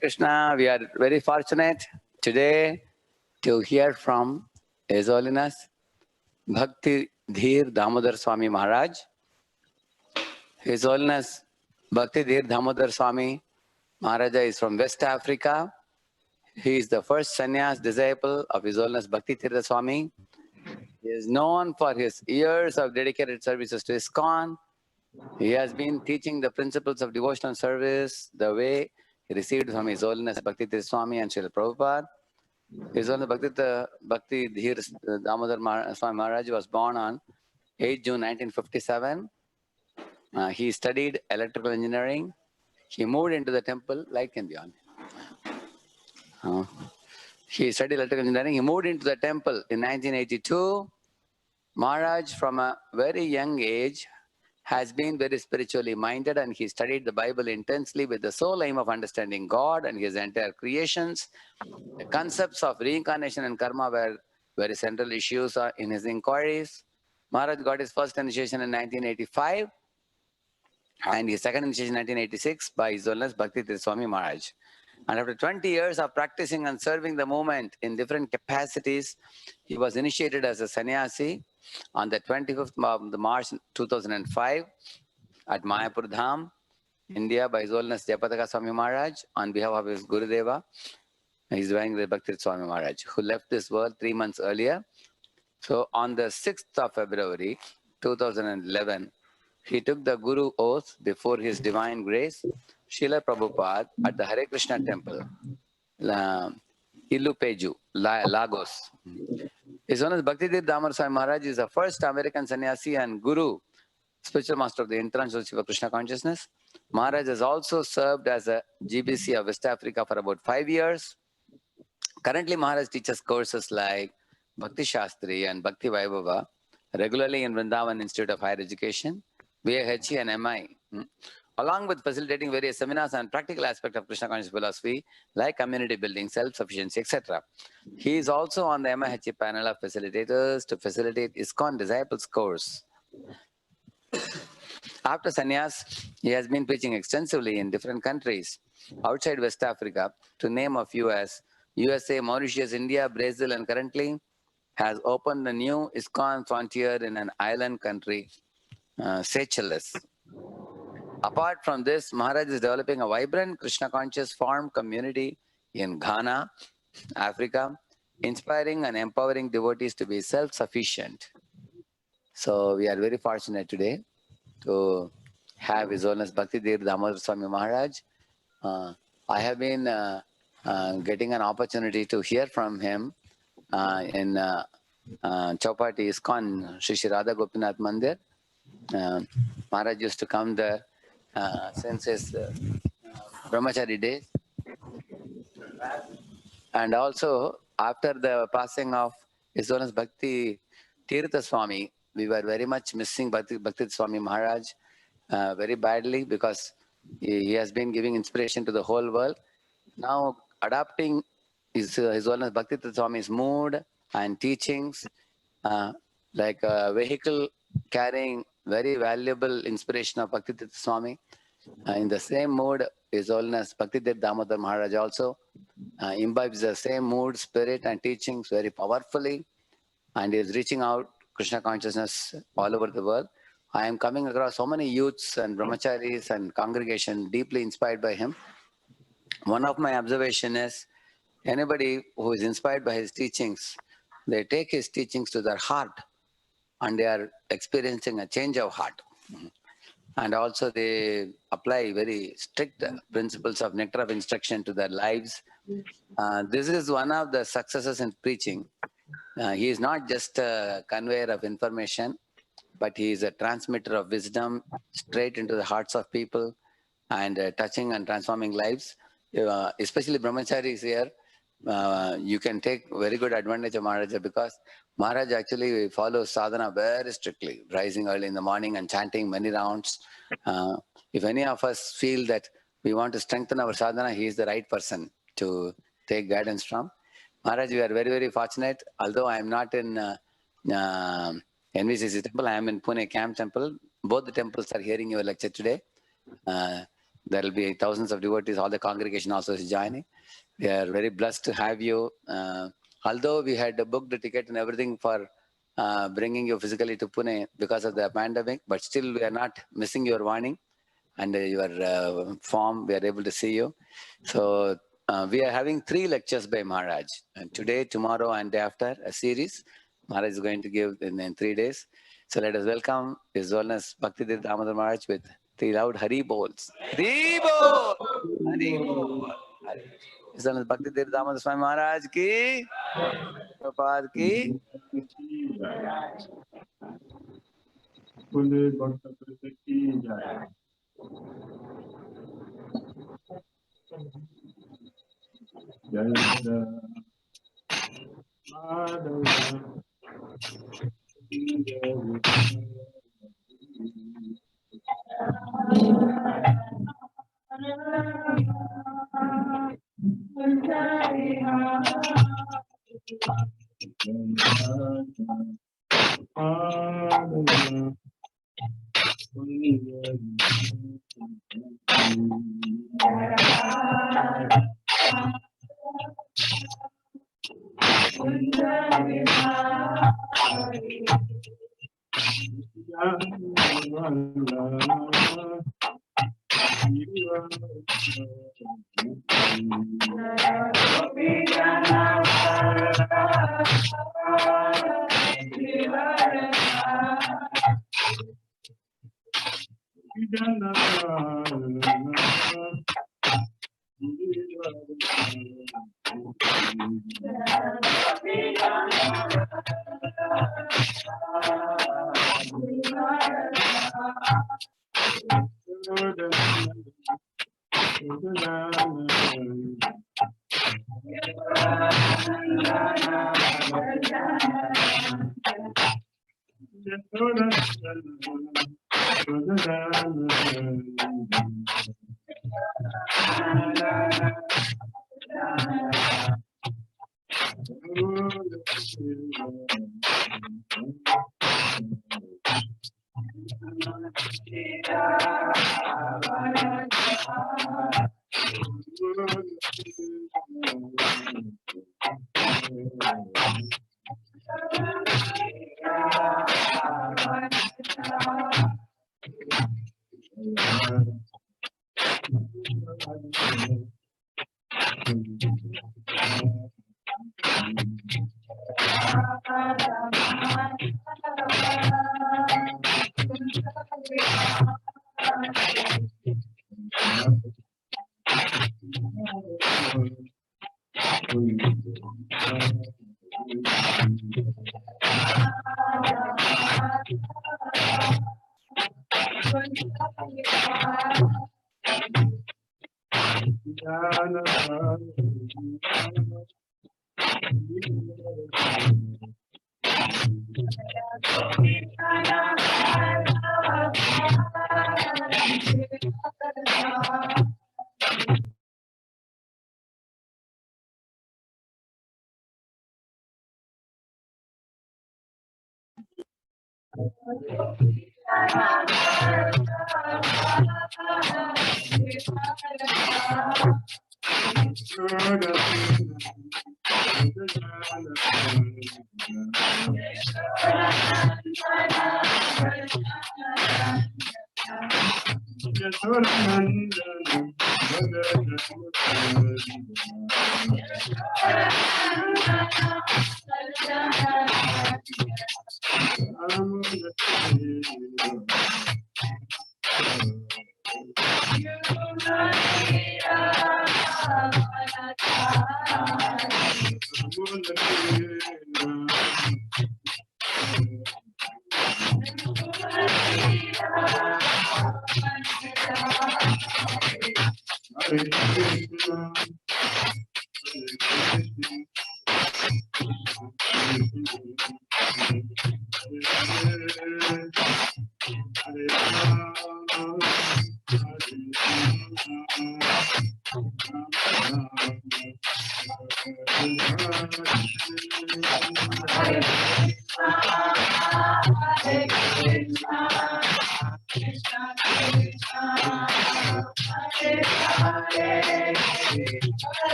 Krishna, we are very fortunate today to hear from His Holiness Bhakti Dhira Damodara Swami Maharaj. His Holiness Bhakti Dhira Damodara Swami Maharaj is from West Africa. He is the first sannyas disciple of His Holiness Bhakti Tirtha Swami. He is known for his years of dedicated services to ISKCON. He has been teaching the principles of devotional service the way he received from His Holiness Bhakti Tirtha Swami and Srila Prabhupada. His Holiness Bhakti Dhira Damodara Swami Maharaj was born on 8 June 1957. He studied electrical engineering. He moved into the temple. Light can be on. He studied electrical engineering. He moved into the temple in 1982. Maharaj, from a very young age, has been very spiritually minded, and he studied the Bible intensely with the sole aim of understanding God and His entire creations. The concepts of reincarnation and karma were very central issues in his inquiries. Maharaj got his first initiation in 1985 and his second initiation in 1986 by His Holiness Bhakti Tirtha Swami Maharaj. And after 20 years of practicing and serving the movement in different capacities, he was initiated as a sannyasi on the 25th of March 2005 at Mayapur Dham, India, by His Holiness Jayapataka Swami Maharaj on behalf of his Gurudeva, His Divine Bhakti Swami Maharaj, who left this world 3 months earlier. So on the 6th of February 2011, he took the Guru oath before His Divine Grace, Srila Prabhupada, at the Hare Krishna temple, Ilupeju, Lagos. His Holiness Bhakti Dhira Damodara Swami Maharaj is the first American sannyasi and Guru, spiritual master of the International Chief of Krishna Consciousness. Maharaj has also served as a GBC of West Africa for about 5 years. Currently, Maharaj teaches courses like Bhakti Shastri and Bhakti Vaibhava regularly in Vrindavan Institute of Higher Education, VAHE and MI, along with facilitating various seminars on practical aspects of Krishna conscious philosophy like community building, self-sufficiency, etc. He is also on the MIHE panel of facilitators to facilitate ISKCON Disciples course. After sannyas, he has been preaching extensively in different countries outside West Africa, to name a few as USA, Mauritius, India, Brazil, and currently has opened a new ISKCON frontier in an island country, Seychelles. Apart from this, Maharaj is developing a vibrant Krishna conscious farm community in Ghana, Africa, inspiring and empowering devotees to be self-sufficient. So we are very fortunate today to have His Holiness Bhakti Dhira Damodara Swami Maharaj. I have been getting an opportunity to hear from him in Chowpatty ISKCON Shri Radha Gopinath Mandir. Maharaj used to come there since his brahmachari days. And also, after the passing of His Holiness Bhakti Tirtha Swami, we were very much missing Bhakti Swami Maharaj very badly, because he has been giving inspiration to the whole world. Now, adopting His Holiness Bhakti Tirtha Swami's mood and teachings, like a vehicle carrying very valuable inspiration of Bhakti Tirtha Swami, in the same mood, His Holiness Bhakti Dhira Damodara Maharaj also imbibes the same mood, spirit, and teachings very powerfully, and is reaching out Krishna consciousness all over the world. I am coming across so many youths and brahmacharis and congregation deeply inspired by him. One of my observations is, anybody who is inspired by his teachings, they take his teachings to their heart, and they are experiencing a change of heart. And also they apply very strict principles of nectar of instruction to their lives. This is one of the successes in preaching. He is not just a conveyor of information, but he is a transmitter of wisdom straight into the hearts of people, and touching and transforming lives. Especially brahmacharis here, you can take very good advantage of Maharaj, because Maharaj actually follows sadhana very strictly, rising early in the morning and chanting many rounds. If any of us feel that we want to strengthen our sadhana, he is the right person to take guidance from. Maharaj, we are very, very fortunate. Although I am not in NVCC temple, I am in Pune Camp temple. Both the temples are hearing your lecture today. There will be thousands of devotees. All the congregation also is joining. We are very blessed to have you. Although we had booked the ticket and everything for bringing you physically to Pune because of the pandemic, but still we are not missing your warning and your form. We are able to see you. So we are having 3 lectures by Maharaj. And today, tomorrow, and day after, a series Maharaj is going to give in 3 days. So let us welcome His Holiness Bhakti Damodara Maharaj with 3 loud Hari Bols. Hari Bol! Hari Bol! Hari. His Holiness Bhakti Damodara Swami Maharaj ki, Prabhupada ki.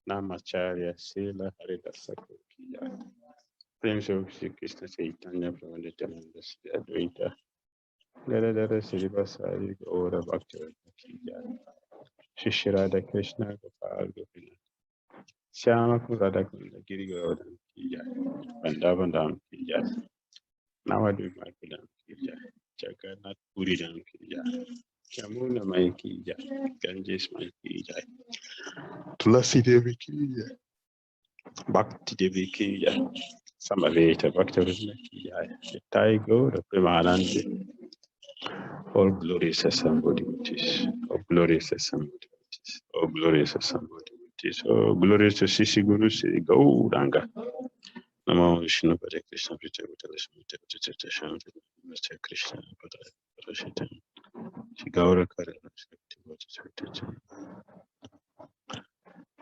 Namacharya Sila Haridasakya. Prince of Sri Krishna Chaitanya from the Talandas Advaita. Gadadara Srivasari Gaura Bhaktivinoda Kija. Shishirada Krishna Gopal Gopina. Syama Kurada Kunda Giri Gaudam Kija. Vandavandam Kija. Navadu Markudam Kija. Jagannath Puridam Kija. Yamuna Mai Kija. Ganges Mai Kija. Tulasi Devi Kija. Bhakti Devi Kija. Samaveta Bhaktivinoda Kija. Nitai Gaura Premanandi. All glorious assembly devotees, all glorious assembly devotees, all glorious assembly devotees, all glorious Sisi Guru Sri Gauranga. Namo Vishnu Pada Krishna Prita Vitala Smita Vitata Shanti Mr. Krishna Pada Parashita Shri Gaura Karana Shakti Vitata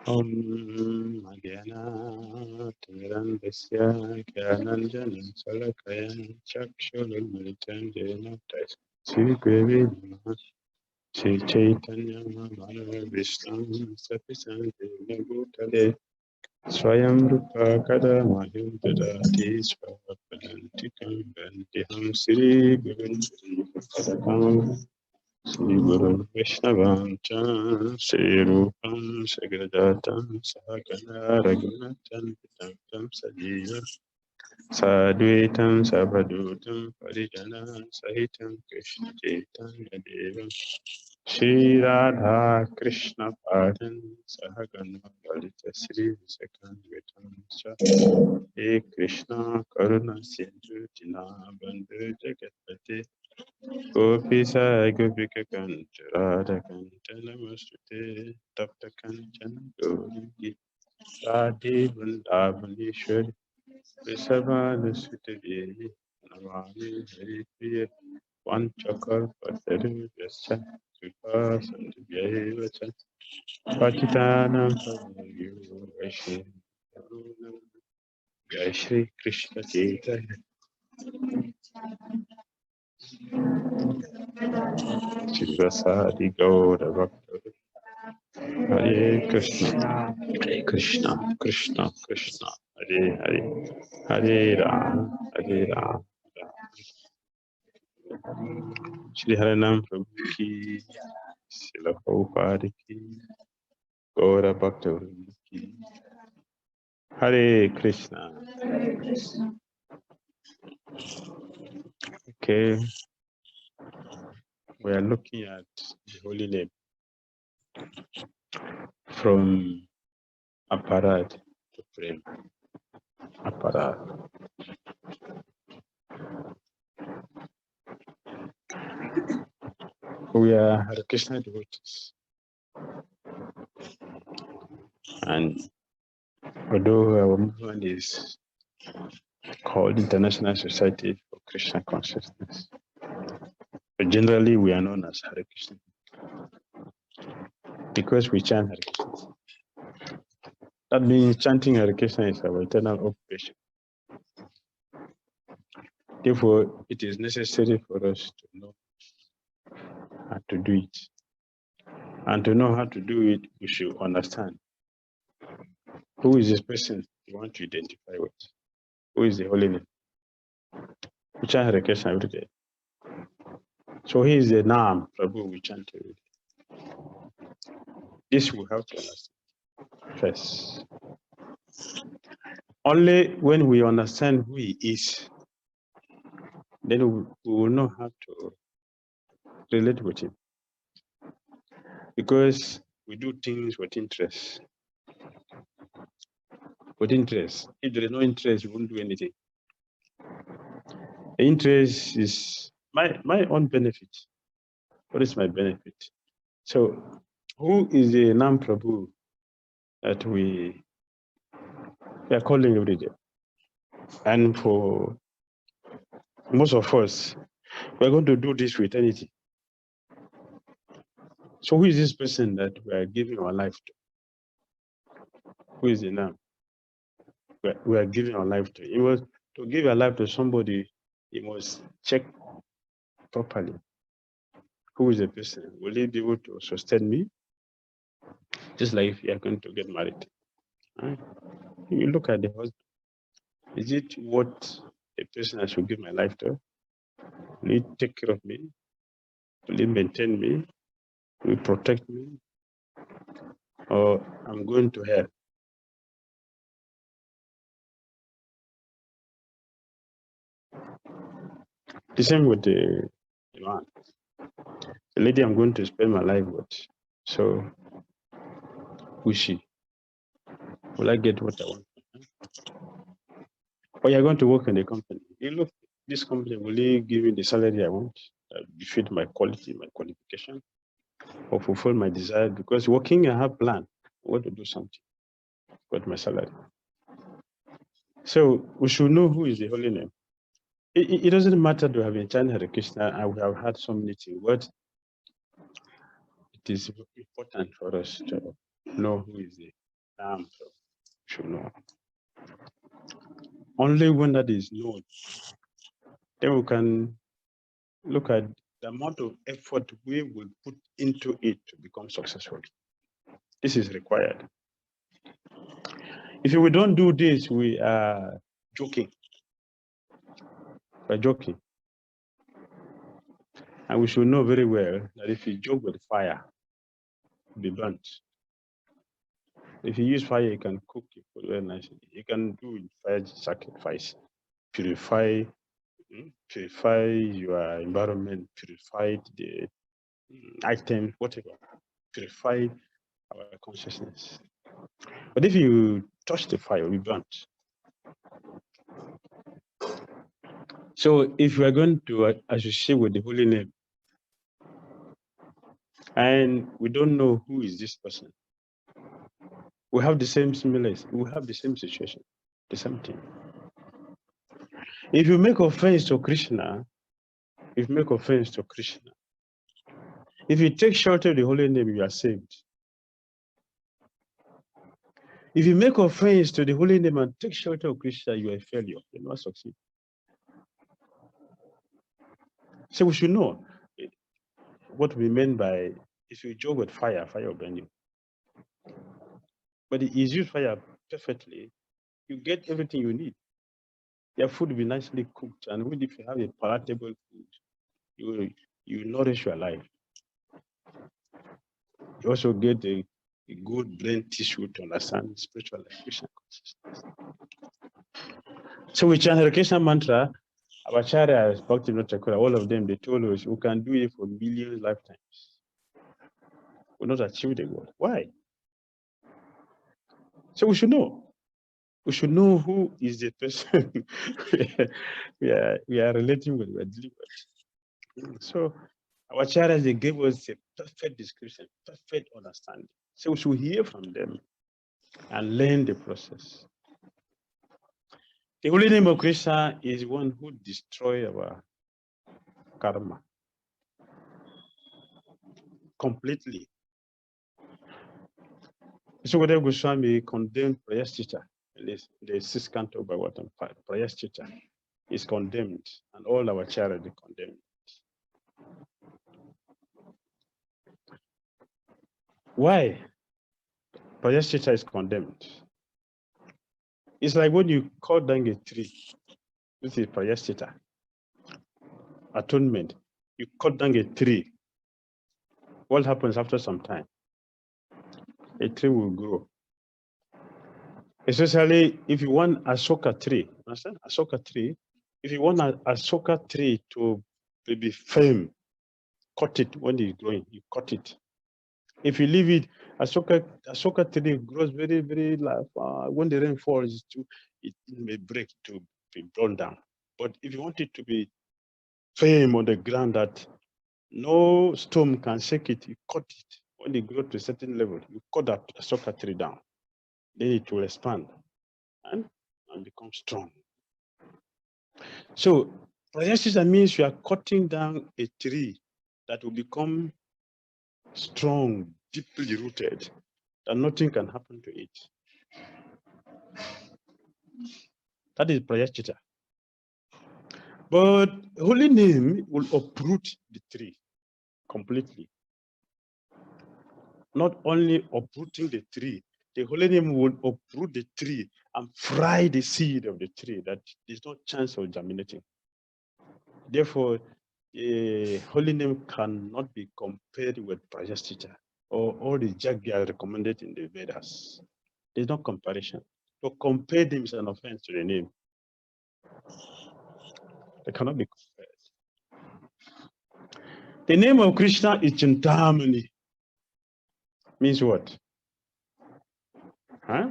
Om Magyana Tirandasya Gyananjana Salakaya Chakshulun Jena Sri 𝐶𝐸𝐬𝐬 Sri Chaitanya Manava Vishnu Sapisanti Bhutale Swayam Rupa Kada Mahim Dadati Swapadantikam Bandiham Sri Guru Padakam Sri Guru Vaishnavam Cha Sri Rupam Sagradatam Sahagana Raghunathan Pitam Sajiva Sadhuitam Sabadutam Parijanam Sahitam Krishna Chaitanya Devam Shri Radha Krishna Padan Sahagana Lalita Sri Visakanvitam He Krishna Karuna Sindhu Dinabandhu Jagatpate Gopisa Gopika Kanta Radha Kanta Namastute Tapta Kancana Gauri Radhe Vrindavaneshwari Vrishabhadasutadeye Namami Hari Priya Vanchakalpatarubhyascha Kripa Sandhubhyayevacha Patitanam Pavanebhyo Vaishnavamyo Jai Shri Krishna Chaitanya Shri Vasadi Gaura Bhakta Hare Krishna Krishna Krishna Krishna Hare Hare Hare Ram Hare Ram Shri Harinam Prabhu Ki Srila Prabhupada Ki Gaura Bhakta Ki Hare Krishna. Okay, we are looking at the holy name from Aparadha to Prema. Aparadha. We are Hare Krishna devotees, and although our movement is called International Society for Krishna Consciousness, but generally we are known as Hare Krishna because we chant Hare Krishna. That means chanting Hare Krishna is our eternal occupation. Therefore, it is necessary for us to know how to do it. And to know how to do it, we should understand who is this person you want to identify with. Who is the Holiness? We chant Hare Krishna every day. So he is the Naam Prabhu we chant every day. This we have to understand first. Only when we understand who he is, then we will know how to relate with him. Because we do things with interest. With interest. If there is no interest, we won't do anything. The interest is my own benefit. What is my benefit? So, who is the Naam Prabhu that we are calling every day? And for most of us, we're going to do this with anything. So who is this person that we are giving our life to? Who is the Naam? We are giving our life to. It was to give your life to somebody, you must check properly. Who is the person? Will he be able to sustain me? Just like if you are going to get married. Right? You look at the husband. Is it what a person I should give my life to? Will he take care of me? Will he maintain me? Will he protect me? Or I'm going to hell? The same with the man. The lady I'm going to spend my life with. So, who is she? Will I get what I want? Or you're going to work in a company. You look, this company, will he give me the salary I want? Befit my quality, my qualification, or fulfill my desire? Because working, I have plan. I want to do something. Got my salary. So we should know who is the holy name. It doesn't matter to have been chanting Hare Krishna, and we have had so many things, but it is important for us to know who is the Naam. So we should know. Only when that is known, then we can look at the amount of effort we will put into it to become successful. This is required. If we don't do this, we are joking. We're joking. And we should know very well that if you joke with fire, you'll be burnt. If you use fire, you can cook your food very nicely. You can do fire sacrifice. purify your environment, purify the items, whatever. Purify our consciousness. But if you touch the fire, we burnt. So if we are going to associate with the holy name, and we don't know who is this person, we have the same similarities, we have the same situation, the same thing. If you make offense to Krishna, if you take shelter of the holy name, you are saved. If you make offense to the holy name and take shelter of Krishna, you are a failure. You will not succeed. So we should know what we mean by, if you joke with fire, fire will burn you. But if you use fire perfectly, you get everything you need. Your food will be nicely cooked, and even if you have a palatable food, you nourish your life. You also get a good brain tissue to understand spiritual life, Krishna consciousness. So we chant the Krishna mantra. Our Acharyas, Bhakti, all of them, they told us we can do it for millions of lifetimes. We'll not achieve the goal. Why? So we should know. We should know who is the person we are relating with, we are dealing with. So our Acharyas, they gave us a perfect description, perfect understanding. So we should hear from them and learn the process. The holy name of Krishna is one who destroys our karma completely. So whatever Swami condemned Prayasthita, the sixth canto of Bhagavatam, Prayasthita is condemned, and all our charity condemned. Why Prayasthita is condemned? It's like when you cut down a tree. This is Prayasthita, atonement. You cut down a tree. What happens after some time? A tree will grow. Especially if you want a Asoka tree, understand? Asoka tree. If you want a Asoka tree to be firm, cut it when it's growing. You cut it. If you leave it, Asoka tree grows very, very light. When the rain falls, it may break to be blown down. But if you want it to be firm on the ground that no storm can shake it, you cut it. When it grows to a certain level, you cut that Asoka tree down. Then it will expand and become strong. So, Prayasthita means you are cutting down a tree that will become strong, deeply rooted, that nothing can happen to it. That is Prayasthita. But holy name will uproot the tree completely. Not only uprooting the tree, the holy name will uproot the tree and fry the seed of the tree that there's no chance of germinating. Therefore, holy name cannot be compared with Prayasthita or all the 𝐤𝐬𝐬 recommended in the Vedas. There's no comparison. To compare them is an offense to the name. They cannot be compared. The name of Krishna is 𝐁𝐡𝐚𝐤𝐭𝐢. Means what? Huh?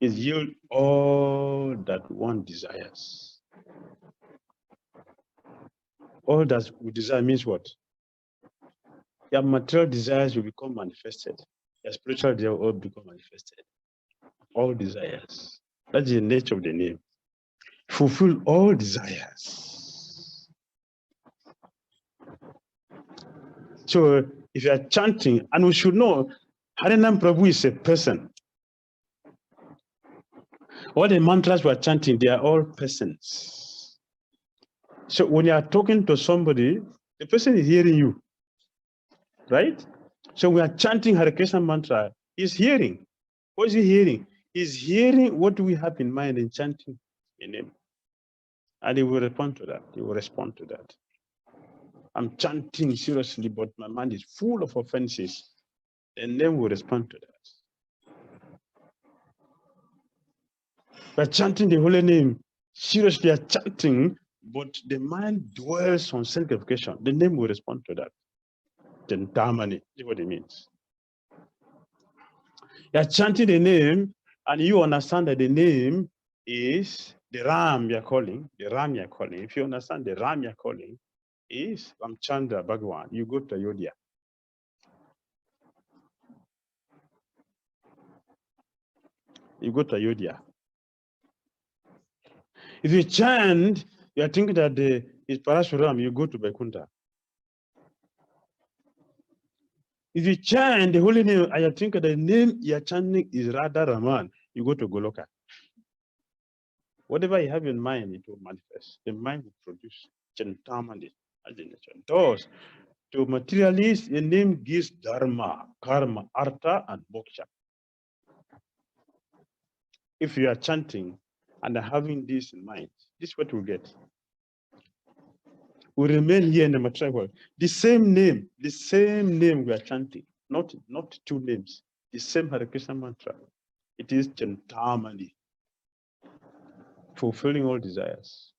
Is yield all that one desires. All that we desire means what? Your material desires will become manifested. Your spiritual desires will all become manifested. All desires. That's the nature of the name. Fulfill all desires. So if you are chanting, and we should know, Harinam Prabhu is a person. All the mantras we are chanting, they are all persons. So when you are talking to somebody, the person is hearing you, right? So we are chanting Hare Krishna mantra, he's hearing. What is he hearing? He's hearing what we have in mind in chanting in him. And he will respond to that. He will respond to that. I'm chanting seriously, but my mind is full of offenses. And then we'll respond to that. We're chanting the holy name. seriously are chanting, but the mind dwells on sanctification, the name will respond to that. Chentamani, is what it means. You are chanting the name, and you understand that the name is the Ram you are calling. The Ram you are calling. If you understand the Ram you are calling is Ramchandra Bhagwan, you go to Ayodhya. You go to Ayodhya. If you chant, you are thinking that it's Parashuram, you go to Vaikuntha. If you chant the holy name, and you think the name you are chanting is Radha Raman, you go to Goloka. Whatever you have in mind, it will manifest. The mind will produce Chentamani as the nature. Thus, to materialists, the name gives Dharma, Karma, Artha, and Moksha. If you are chanting and having this in mind, this is what we'll get. We remain here in the material world. The same name we are chanting, not two names, the same Hare Krishna mantra. It is Chentamani, fulfilling all desires.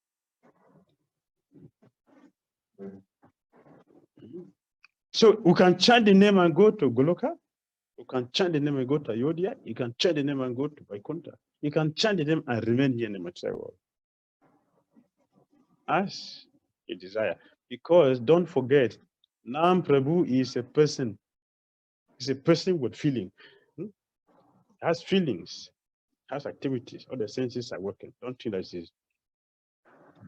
So we can chant the name and go to Goloka. You can chant the name and go to Ayodhya. You can chant the name and go to Vaikuntha. You can chant the name and remain here in the material world as you desire. Because don't forget, Nam Prabhu is a person. He's a person with feeling. Has feelings, has activities. All the senses are working. Don't think that it is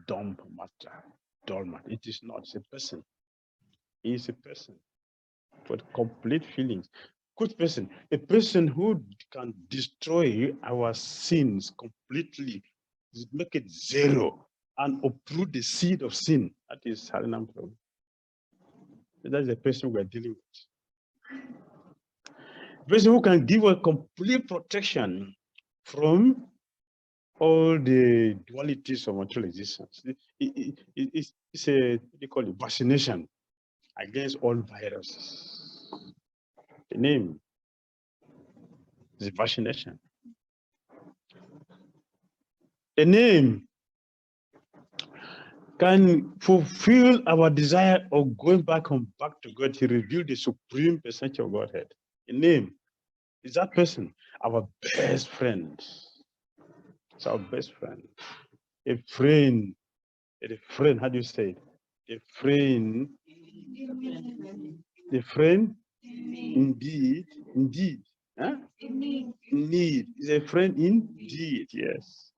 dumb matter, dull matter. It is not. It's a person. He is a person with complete feelings. Good person, a person who can destroy our sins completely, make it zero, and uproot the seed of sin. That is Harinam Prabhu. That is the person we are dealing with. A person who can give us complete protection from all the dualities of material existence. It's a, what they call it, vaccination against all viruses. The name is vaccination. The name can fulfill our desire of going back to God. He revealed the supreme percentage of Godhead. The name is that person, our best friend. It's our best friend. A friend, how do you say it? The friend, indeed, huh? Need is a friend indeed, yes.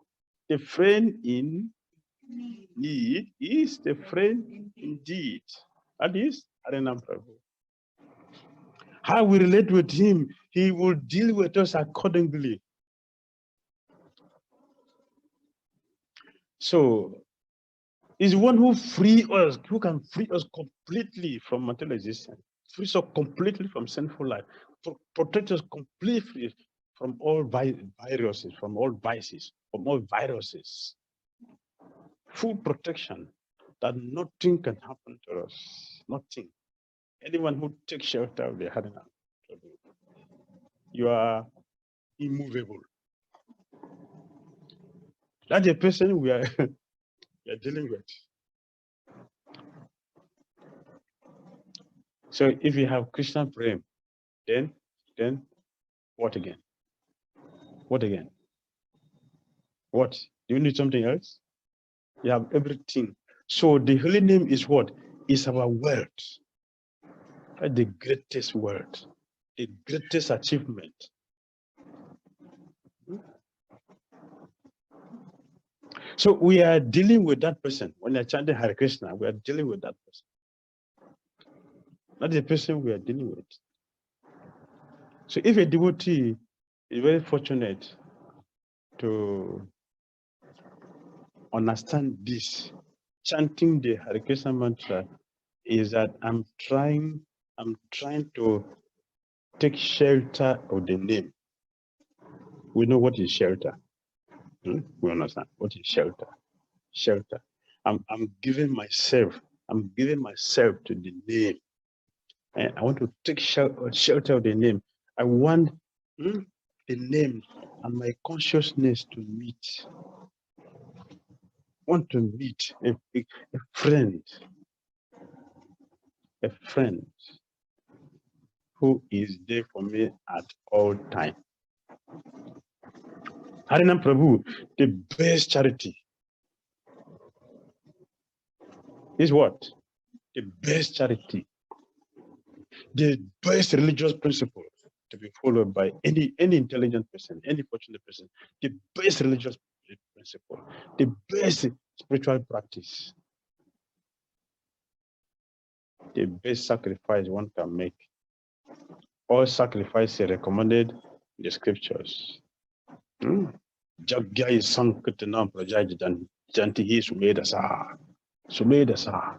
The friend in need is the friend indeed. That is Harinam Prabhu. How we relate with him, he will deal with us accordingly. So, is one who can free us completely from material existence, free us completely from sinful life, protect us completely from all viruses, from all vices, from all viruses. Full protection, that nothing can happen to us. Nothing. Anyone who takes shelter of the Harinam, you are immovable. That's the person we are dealing with. So if you have Krishna Prema, then what again? What again? What? Do you need something else? You have everything. So the holy name is what? Is our word. That's the greatest word, the greatest achievement. So we are dealing with that person. When you're chanting Hare Krishna, we are dealing with that person. That's the person we are dealing with. So if a devotee is very fortunate to understand this, chanting the Hare Krishna mantra is that I'm trying to take shelter of the name. We know what is shelter. We understand what is shelter. Shelter. I'm giving myself to the name. And I want to take shelter of the name. I want the name and my consciousness to meet. want to meet a friend who is there for me at all time. Harinam Prabhu, the best charity is what? The best charity, the best religious principle to be followed by any intelligent person, any fortunate person, the best religious principle, the best spiritual practice, the best sacrifice one can make. All sacrifices recommended in the scriptures. 𝐤𝐢𝐳𝐚𝐤𝐭𝐢 𝐂𝐷𝐻𝐸.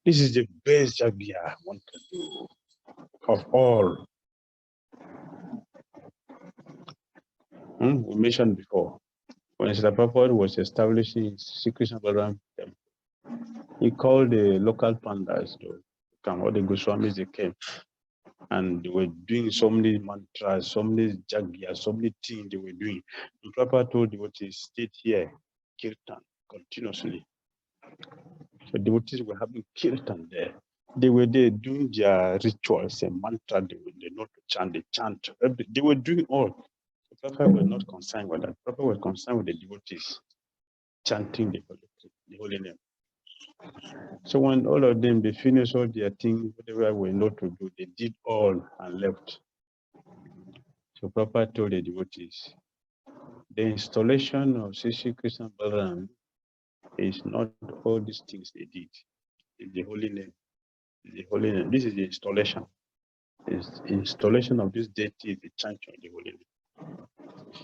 This is the best 𝐤𝐢𝐳 one can do of all. We mentioned before, when Srila Prabhupada was establishing Sri Krishna Balaram temple, he called the local pandas to come, all the Goswamis, they came, and they were doing so many mantras, so many 𝐤𝐢𝐳, so many things they were doing. And Prabhupada told devotees, stay here, kirtan, continuously. So devotees were having kirtan there. They were there doing their rituals and mantra, they know to chant, they chant. They were doing all. So Prabhupada was not concerned with that. Prabhupada was concerned with the devotees chanting the holy name. So when all of them, they finished all their things, whatever we know to do, they did all and left. So Prabhupada told the devotees, the installation of Sri Krishna Balaram is not all these things they did. It's the holy name. The holy name. This is the installation. It's installation of this deity, the chant of the holy name.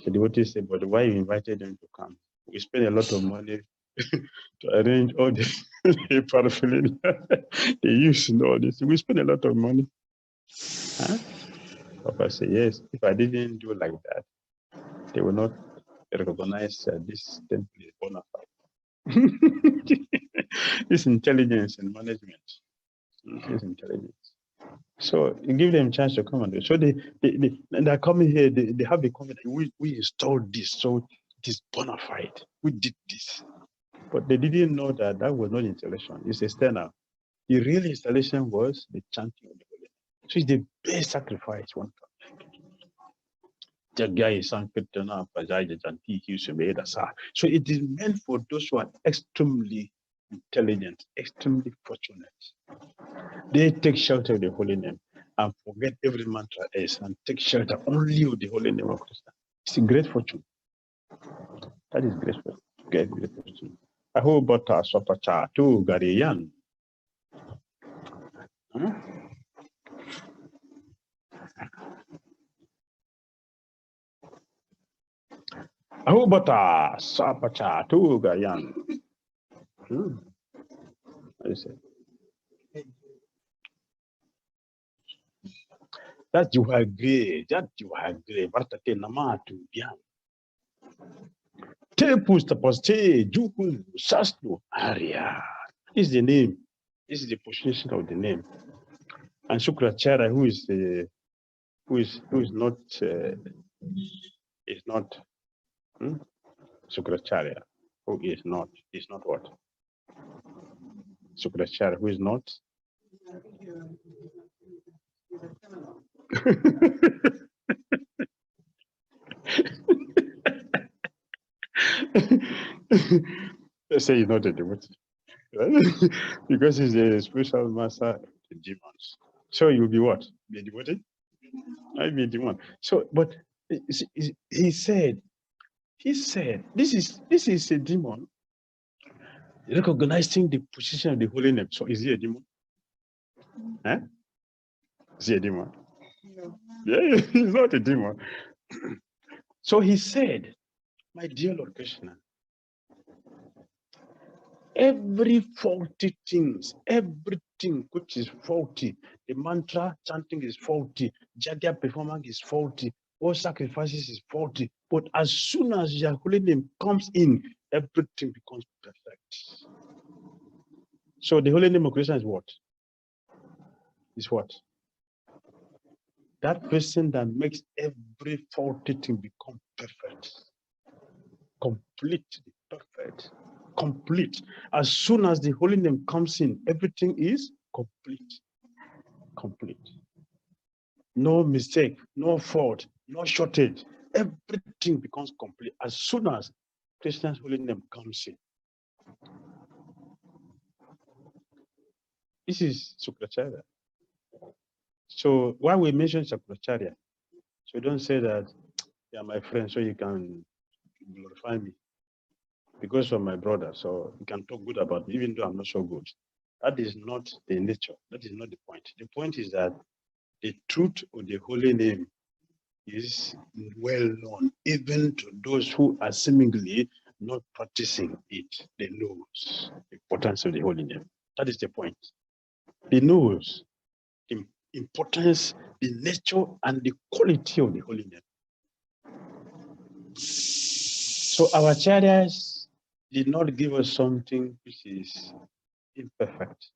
The devotees said, but why you invited them to come? We spend a lot of money to arrange all the paraphernalia they use in all this. We spend a lot of money. Huh? Papa said, yes, if I didn't do like that, they will not recognize this temple is bona fide. This intelligence and management. This intelligence. So you give them a chance to come and do it. So they're coming here, they have the confidence. We installed this, so it is bona fide. We did this. But they didn't know that that was not installation, it's external. The real installation was the chanting of the holy name. So it's the best sacrifice one can make. So it is meant for those who are extremely intelligent, extremely fortunate. They take shelter of the holy name and forget every mantra else and take shelter only of the holy name of Krishna. It's a great fortune. That is great fortune. Great fortune. Aho bata swapacha tu gariyan. Aho bata swapacha tu gariyan. What is it? That 𝐤𝐢𝐳𝐝, that 𝐤𝐢𝐳, vartate namatu vyam. Te pustapaste, jukun, sastu, arya. This is the name. This is the position of the name. And Shukracharya, who is not Shukracharya, who is not what? Shukracharya, who is not? Let's say he's not a devotee, right? Because he's a spiritual master of the demons. So you'll be what? Be a devotee? I'll be a demon. So, but he said, this is a demon recognizing the position of the holy name. So is he a demon? Huh? Is he a demon? No. Yeah, he's not a demon. So he said, my dear Lord Krishna, every faulty things, everything which is faulty, the mantra chanting is faulty, 𝐤𝐢𝐳 performance is faulty, all sacrifices is faulty. But as soon as your holy name comes in, everything becomes perfect. So the holy name of Krishna is what? Is what? That person that makes every faulty thing become perfect. Completely perfect, complete. As soon as the holy name comes in, everything is complete. Complete. No mistake, no fault, no shortage. Everything becomes complete as soon as Krishna's holy name comes in. This is Sukracharya. So why we mention Sukracharya? So don't say that they are my friends, so you can glorify me because of my brother, so you can talk good about me, even though I'm not so good. That is not the nature. That is not the point. The point is that the truth of the holy name is well known, even to those who are seemingly not practicing it. They know the importance of the holy name. That is the point. They know the importance, the nature, and the quality of the holy name. So our acharyas did not give us something which is imperfect.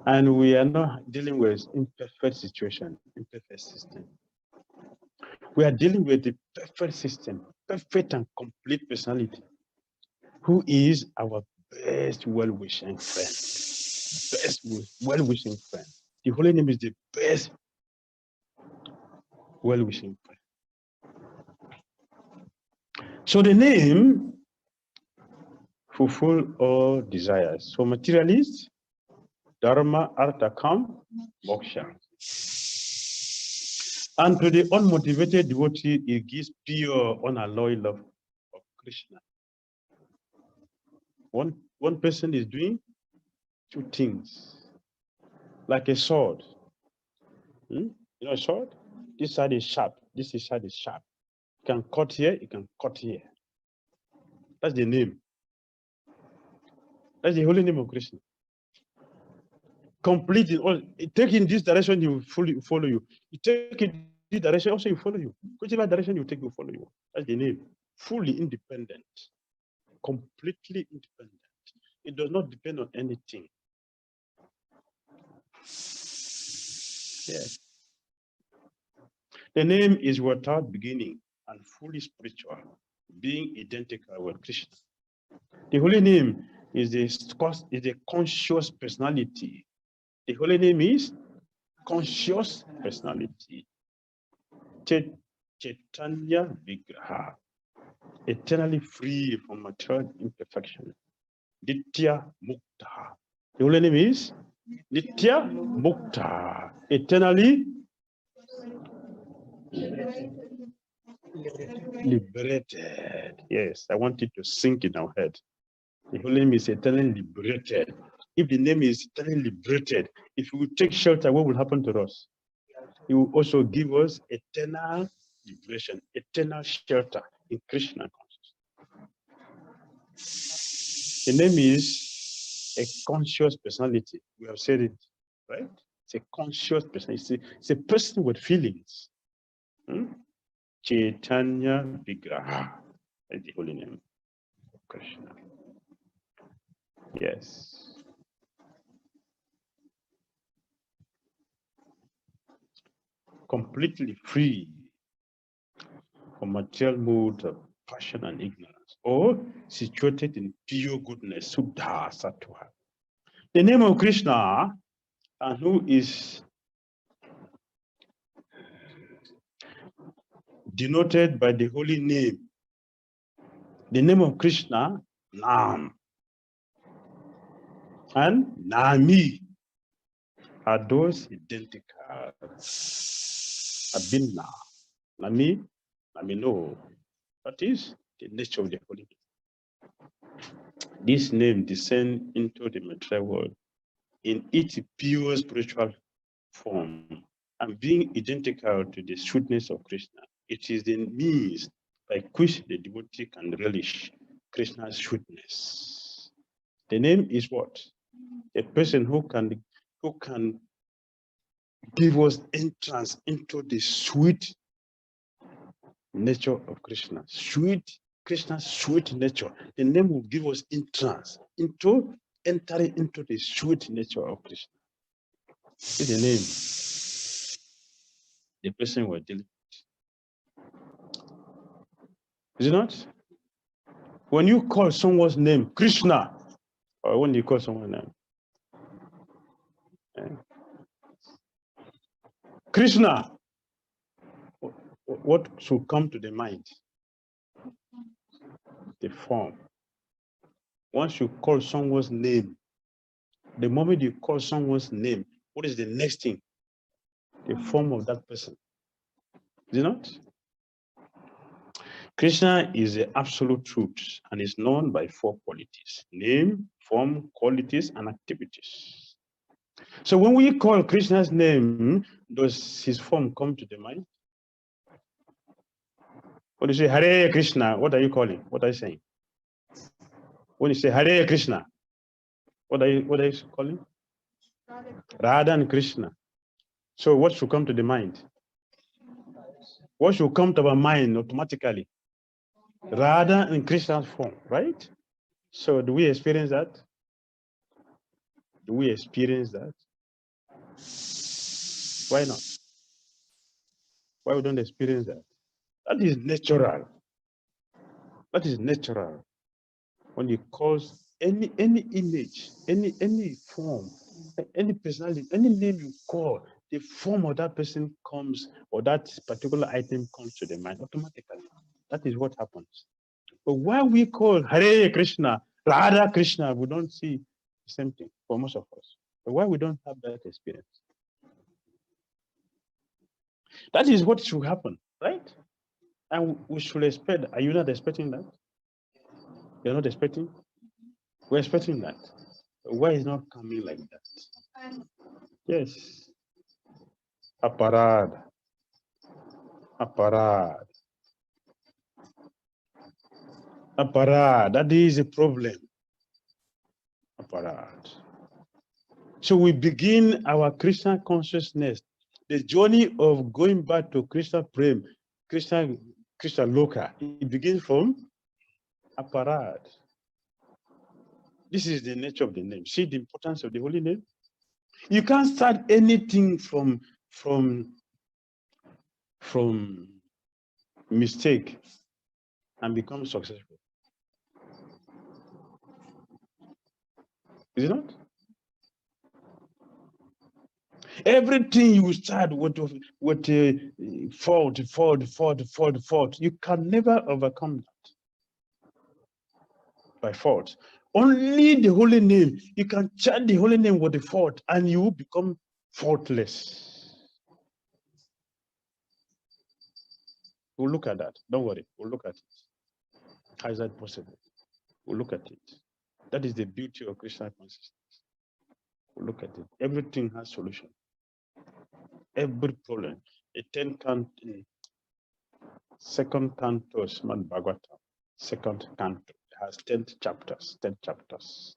And we are not dealing with imperfect situation, imperfect system. We are dealing with the perfect system, perfect and complete personality, who is our best well-wishing friend. Best well-wishing friend. The holy name is the best well-wishing friend. So the name fulfill all desires. So materialist, dharma, artha, kam, moksha. And to the unmotivated devotee, it gives pure, unalloyed love of Krishna. One person is doing two things, like a sword. You know a sword? This side is sharp, this side is sharp. You can cut here, you can cut here. That's the name. That's the holy name of Krishna. Complete it all. Take in this direction, he will follow you. You take in this direction, also he will follow you. Whichever direction you take, he will follow you. That's the name. Fully independent. Completely independent. It does not depend on anything. Yes. The name is without beginning and fully spiritual, being identical with Krishna. The holy name is the conscious personality. The holy name is conscious personality. Chaitanya Vigraha, eternally free from material imperfection. Nitya Mukta. The holy name is Nitya Mukta, eternally liberated. Yes, I want it to sink in our head. The holy name is eternally liberated. If the name is eternally liberated, if we take shelter, what will happen to us? He will also give us eternal liberation, eternal shelter in Krishna consciousness. The name is a conscious personality. We have said it, right? It's a conscious personality. It's a person with feelings. Chaitanya Vigraha is the holy name of Krishna. Yes. Completely free from material mood of passion and ignorance, or situated in pure goodness, Suddha Sattva. The name of Krishna, and who is denoted by the holy name. The name of Krishna, Nam, and Nami are those identical. Abhinna, Nami, Namino. That is the nature of the holy name. This name descends into the material world in its pure spiritual form and being identical to the sweetness of Krishna. It is the means by which the devotee can relish Krishna's sweetness. The name is what? A person who can give us entrance into the sweet nature of Krishna. Krishna's sweet nature. The name will give us entrance into entering into the sweet nature of Krishna. It's the name. The person we're dealing with. Is it not? When you call someone's name Krishna, or when you call someone's name Krishna, what should come to the mind? The form. Once you call someone's name, the moment you call someone's name, what is the next thing? The form of that person. Is it not? Krishna is the absolute truth and is known by 4 qualities: name, form, qualities, and activities. So when we call Krishna's name, does his form come to the mind? When you say Hare Krishna, what are you calling? What are you saying? When you say Hare Krishna, what are you calling? Radha and Krishna. So what should come to the mind? What should come to our mind automatically? Radha and Krishna's form, right? So do we experience that? Do we experience that? Why not? Why we don't experience that? That is natural. That is natural. When you cause any image, any form, any personality, any name you call, the form of that person comes, or that particular item comes to the mind automatically. That is what happens. But why we call Hare Krishna, Radha Krishna, we don't see the same thing for most of us. But why we don't have that experience? That is what should happen, right? And we should expect. Are you not expecting that? You're not expecting? We're expecting that. But why is not coming like that? Yes. Aparadha. Aparadha. Aparadha. That is a problem. Aparadha. So we begin our Krishna consciousness, the journey of going back to Krishna Prema, Krishna Loka. It begins from Aparadha. This is the nature of the name. See the importance of the holy name? You can't start anything from mistake and become successful. Is it not? Everything you start with fault. You can never overcome that by fault. Only the holy name. You can chant the holy name with the fault and you will become faultless. We'll look at that. Don't worry. We'll look at it. How is that possible? We'll look at it. That is the beauty of Krishna consciousness. We'll look at it. Everything has solution. Every problem. A 10 canto, second canto, Srimad Bhagavatam, second canto, it has 10 chapters, 10 chapters.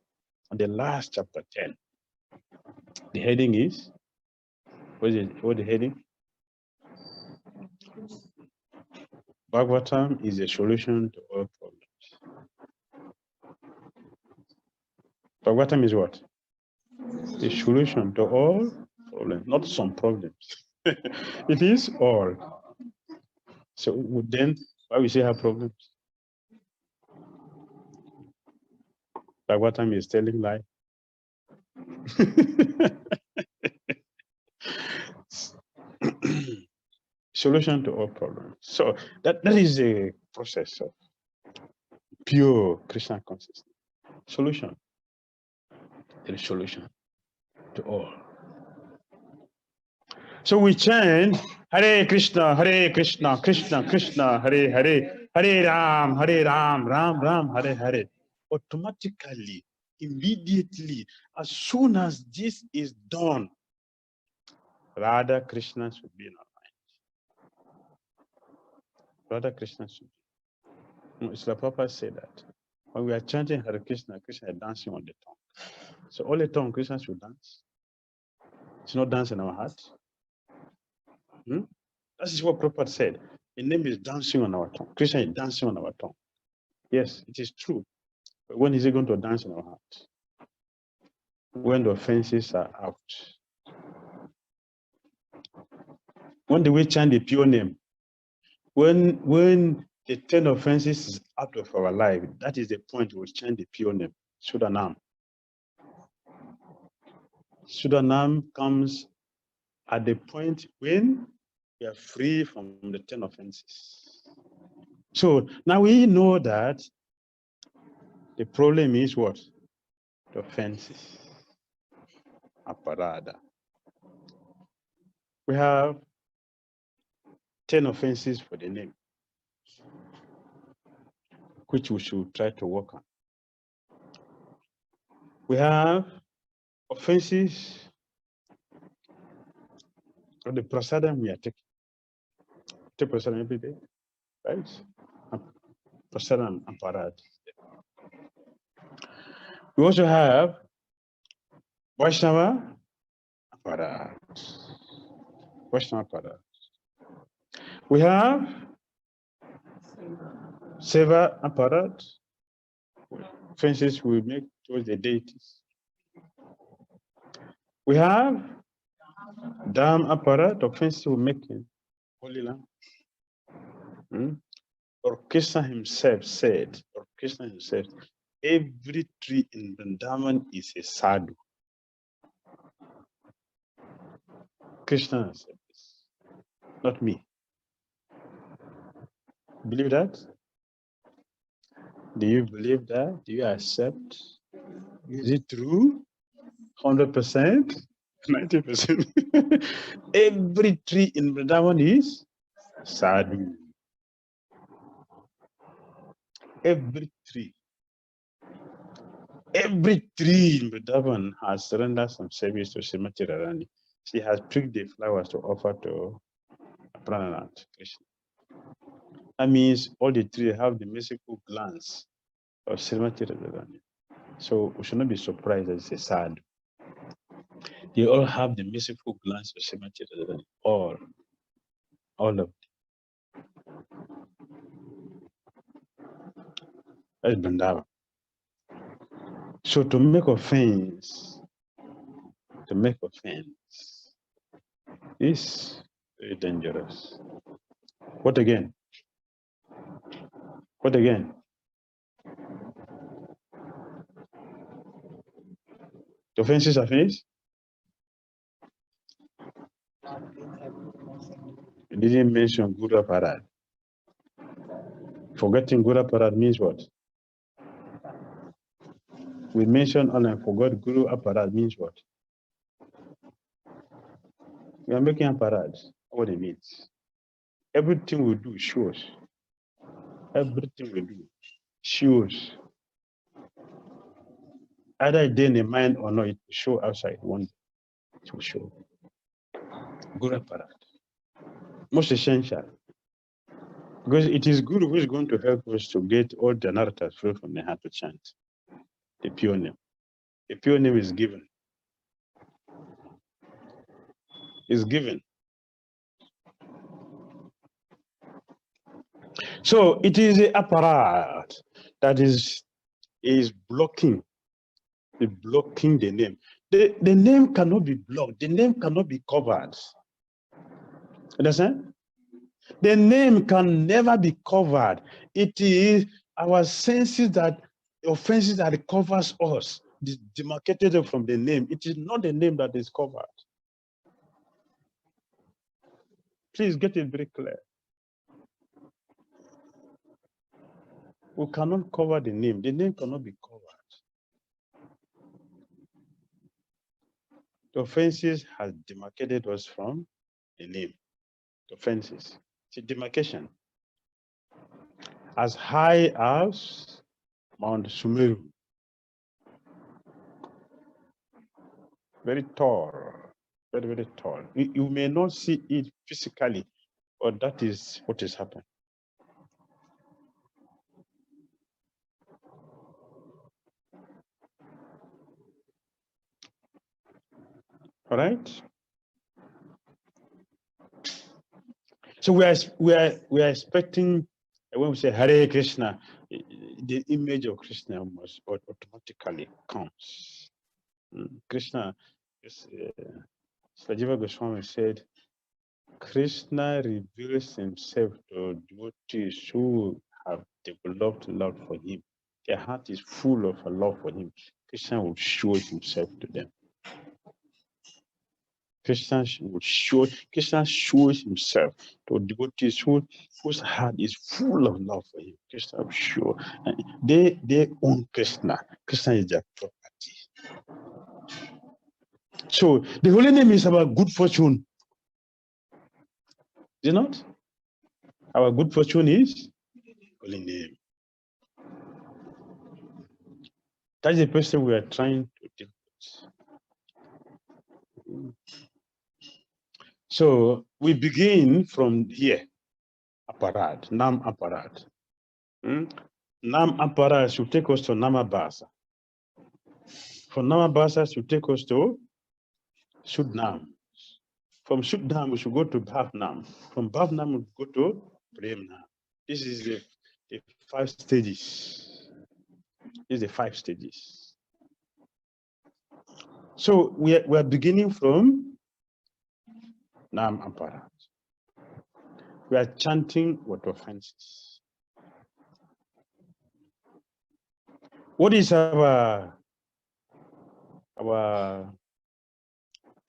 And the last chapter, 10. The heading is, what is it? What is the heading? Bhagavatam is a solution to all problems. Bhagavatam is what? The solution to all problems, not some problems. It is all. So then, why we say have problems? Bhagavatam is telling lie. Solution to all problems. So that is a process of pure Krishna consciousness. Solution. There is solution to all. So we chant Hare Krishna, Krishna Krishna, Hare Hare, Hare Ram, Ram Ram, Hare Hare. Automatically, immediately, as soon as this is done, Radha Krishna should be in our mind. Radha Krishna should be. Srila Prabhupada said that when we are chanting Hare Krishna, Krishna is dancing on the tongue. So all the tongue, Krishna should dance. It's not dancing in our heart. That is what Prabhupada said. The name is dancing on our tongue. Krishna is dancing on our tongue. Yes, it is true. But when is he going to dance in our heart? When the offenses are out. When do we chant the pure name? When the 10 offenses is out of our life. That is the point we'll change the pure name, Sudanam. Sudanam comes at the point when we are free from the 10 offenses. So now we know that the problem is what? The offenses. Aparadha. We have 10 offenses for the name, which we should try to work on. We have offenses of the prasadam we are taking. Take prasadam every day, right? Prasadam aparadha. We also have Vaishnava aparadha. Vaishnava aparadha. We have Seva aparadha. Offenses we make towards the deities. We have Dham aparadha, offenses we make in Holy Land. Or Krishna himself said, every tree in Vrindavan is a sadhu. Krishna said this, not me. Believe that? Do you believe that? Do you accept? Is it true? 100%? 90%? Every tree in Vrindavan is sadhu. Every tree in Vrindavan has surrendered some service to Srimati Radharani. She has picked the flowers to offer to Aparadha Krishna. That means all the trees have the mystical glance of Srimati Radharani. So we should not be surprised that it's a sadhu. They all have the mystical glance of Srimati Radharani. All of them. That's Vrindavan. So to make offense is very dangerous. What again? What again? The offenses are finished? You didn't mention Guru Aparadha. Forgetting Guru Aparadha means what? We mentioned all and forgot Guru Aparadha means what? We are making Aparadha, what it means. Everything we do shows. Everything we do shows. Either it's in the mind or not, it will show outside. One day it will show. Guru Aparadha. Most essential. Because it is Guru who is going to help us to get all the narratives free from the heart to chant. The pure name. The pure name is given. Is given. So it is the apparatus that is blocking the name. The name cannot be blocked. The name cannot be covered. Understand? The name can never be covered. It is our senses that offenses that covers us, demarcated from the name. It is not the name that is covered. Please get it very clear. We cannot cover the name. The name cannot be covered. The offenses has demarcated us from the name. The offenses. It's a demarcation. As high as Mount Sumeru. Very tall. Very, very tall. You may not see it physically, but that is what is happening. All right. So we are expecting when we say Hare Krishna, the image of Krishna must automatically comes. Krishna, 𝐶𝐸𝐺𝐸 Goswami said, Krishna reveals himself to devotees who have developed love for him. Their heart is full of a love for him. Krishna will show himself to them. Krishna shows himself to devotees whose heart is full of love for him. Krishna will show. They own Krishna. Krishna is their property. So the holy name is our good fortune. Is it not? Our good fortune is holy name. That's the person we are trying to deal with. So we begin from here. Aparadha, Nam Aparadha. Nam Aparadha should take us to Namabasa. From Namabasa should take us to Shuddhnam. From Shuddhnam we should go to Bhavnam. From Bhavnam we go to Prema. This is the 5 stages. This is the 5 stages. So we are beginning from Nam Aparadha. We are chanting what offenses. What is our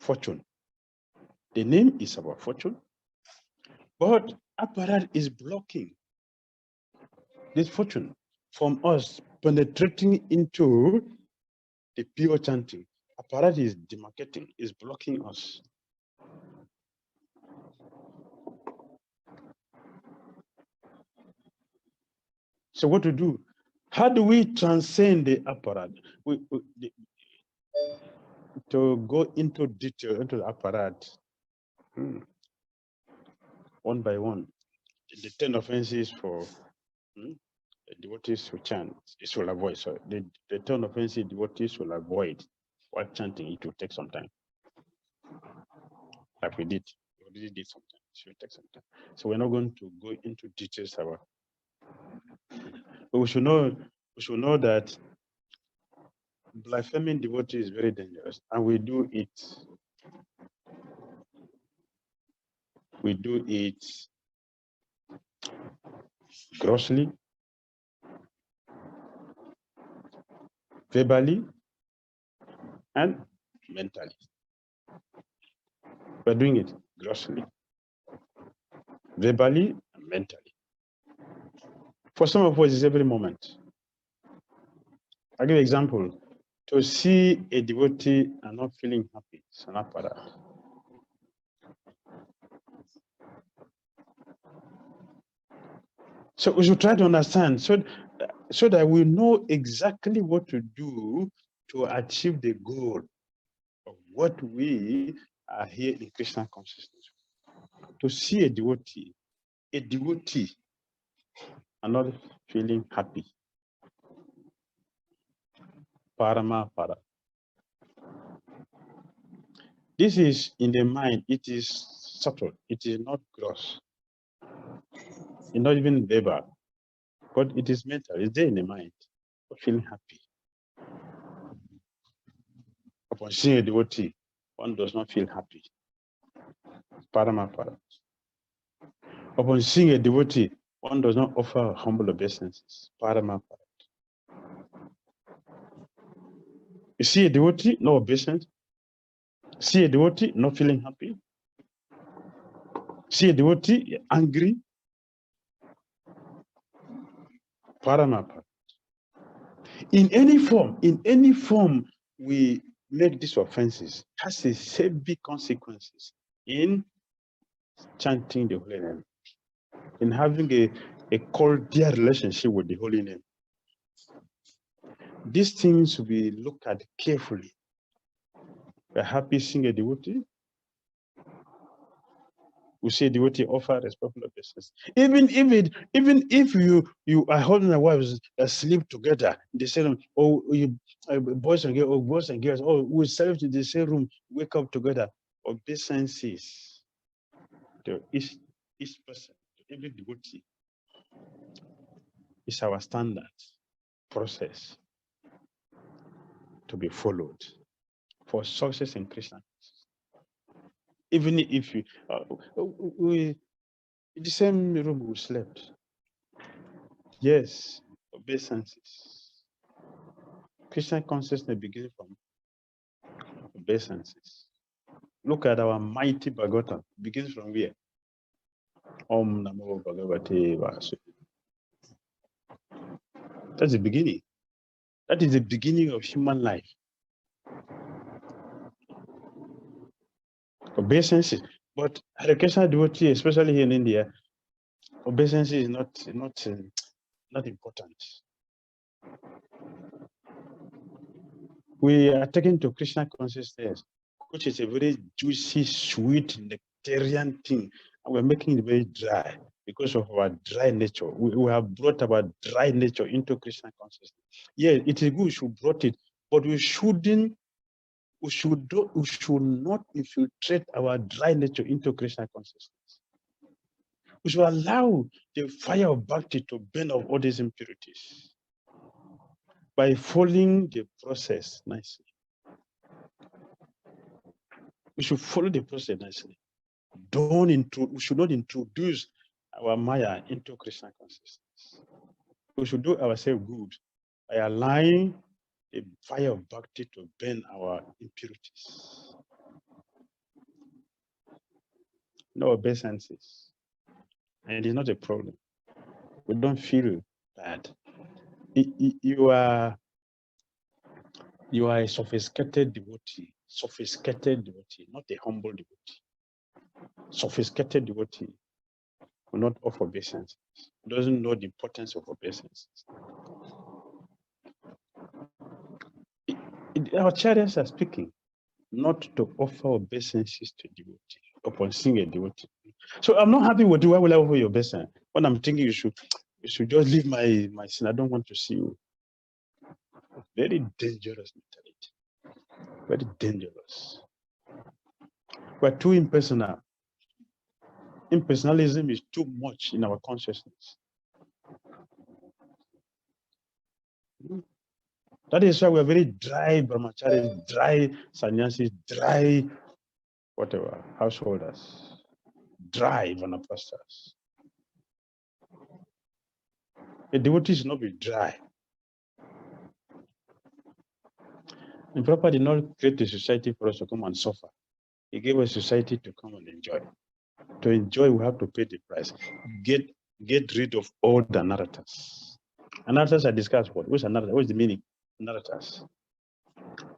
fortune? The name is our fortune, but Aparadha is blocking this fortune from us penetrating into the pure chanting. Aparadha is demarcating, is blocking us. So what to do? How do we transcend the Aparadha? To go into detail into the Aparadha, one by one. The 10 offenses for devotees who chant, it will avoid. So the 10 offenses devotees will avoid while chanting. It will take some time. Like we did. We already did some time. It will take some time. So we're not going to go into details about. But we should know that blaspheming devotee is very dangerous, and we do it. We do it grossly, verbally, and mentally. We're doing it grossly, verbally, and mentally. For some of us, it's every moment. I'll give an example. To see a devotee and not feeling happy, it's an Aparadha. So we should try to understand so that we know exactly what to do to achieve the goal of what we are here in Krishna consciousness. To see a devotee and not feeling happy. Parama para. This is in the mind, it is subtle, it is not gross. It's not even verbal, but it is mental, it's there in the mind, feeling happy. Upon seeing a devotee, one does not feel happy. Parama para. Upon seeing a devotee, one does not offer humble obeisances. Parama para. You see a devotee, no obeisance. See a devotee, not feeling happy. See a devotee, angry. Parama para. In any form we make these offenses, has a severe consequences in chanting the holy name, in having a cordial relationship with the holy name. These things will be looked at carefully. We're happy seeing a devotee. We see a devotee offer respectful obeisance. Even if you are holding a wife sleep together in the same room, or you boys and girls, or we sleep in the same room, wake up together. Obeisances to each person, to every devotee, is our standard process to be followed for success in Krishna. Even if we in the same room we slept. Yes, obeisances. Christian consciousness begins from obeisances. Look at our mighty Bhagavatam. Begins from where? Om Namo Bhagavate Vasudevaya. That's the beginning. That is the beginning of human life. Obeisances. But Hare devotee, especially here in India, obeisance is not important. We are taken to Krishna consciousness, which is a very juicy, sweet, nectarian thing, and we're making it very dry because of our dry nature. We have brought our dry nature into Krishna consciousness. Yeah, it is good we should brought it, but we should not infiltrate our dry nature into Krishna consciousness. We should allow the fire of Bhakti to burn off all these impurities by following the process nicely. We should follow the process nicely. We should not introduce our Maya into Krishna consciousness. We should do ourselves good by allowing the fire of Bhakti to burn our impurities. No obeisances. And it is not a problem. We don't feel bad. You are a sophisticated devotee, not a humble devotee. Sophisticated devotee will not offer obeisances. Doesn't know the importance of obeisances. Our chariots are speaking not to offer obeisances to devotee upon seeing a devotee. So I'm not happy with you. Why will I offer your obeisance? When I'm thinking you should just leave my sin. I don't want to see you. Very dangerous mentality. Very dangerous. We're too impersonal. Impersonalism is too much in our consciousness. That is why we're very dry brahmacharis, dry sannyasis, dry whatever, householders, dry vanapastas. A devotee should not be dry. And Prabhupada did not create a society for us to come and suffer. He gave us a society to come and enjoy. To enjoy, we have to pay the price. Get rid of all the narratives. Narratives are discussed what? What's a narrative? What's the meaning? Narratives.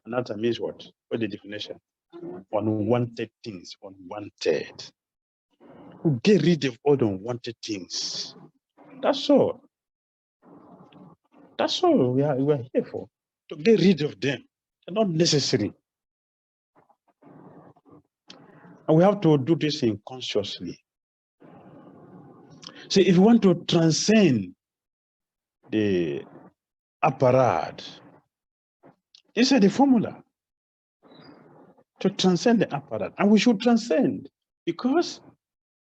Narrative means what? What's the definition? Unwanted things, unwanted. Get rid of all the unwanted things. That's all. That's all we are here for. To get rid of them. They're not necessary. And we have to do this consciously. So if you want to transcend the aparadha, these are the formula to transcend the aparadha. And we should transcend, because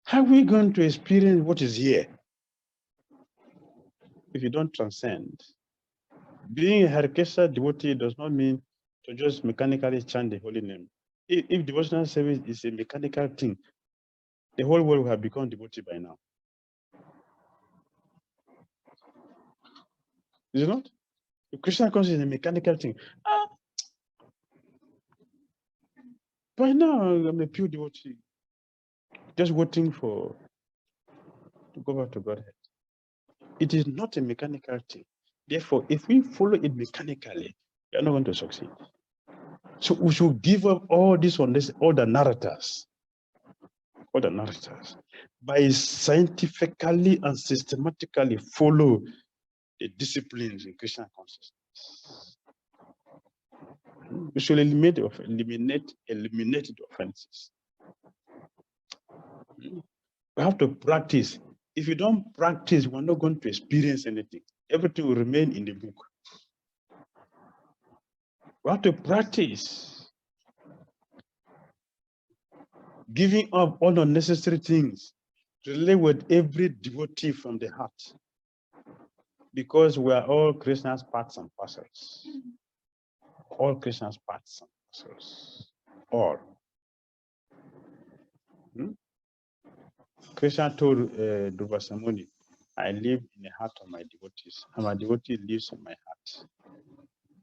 how are we going to experience what is here if you don't transcend? Being a Hare Krishna devotee does not mean to just mechanically chant the holy name. If devotional service is a mechanical thing, the whole world will have become devotee by now. Is it not? If Krishna consciousness is a mechanical thing, by now I'm a pure devotee, just waiting to go back to Godhead. It is not a mechanical thing. Therefore, if we follow it mechanically, we are not going to succeed. So we should give up all the narratives, by scientifically and systematically follow the disciplines in Krishna consciousness. We should eliminate the offenses. We have to practice. If you don't practice, we're not going to experience anything. Everything will remain in the book. We have to practice. Giving up all unnecessary things. Relate with every devotee from the heart. Because we are all Krishna's parts and parcels. All Krishna's parts and parcels. All. Krishna told Dhruva Samuni, I live in the heart of my devotees, and my devotee lives in my heart.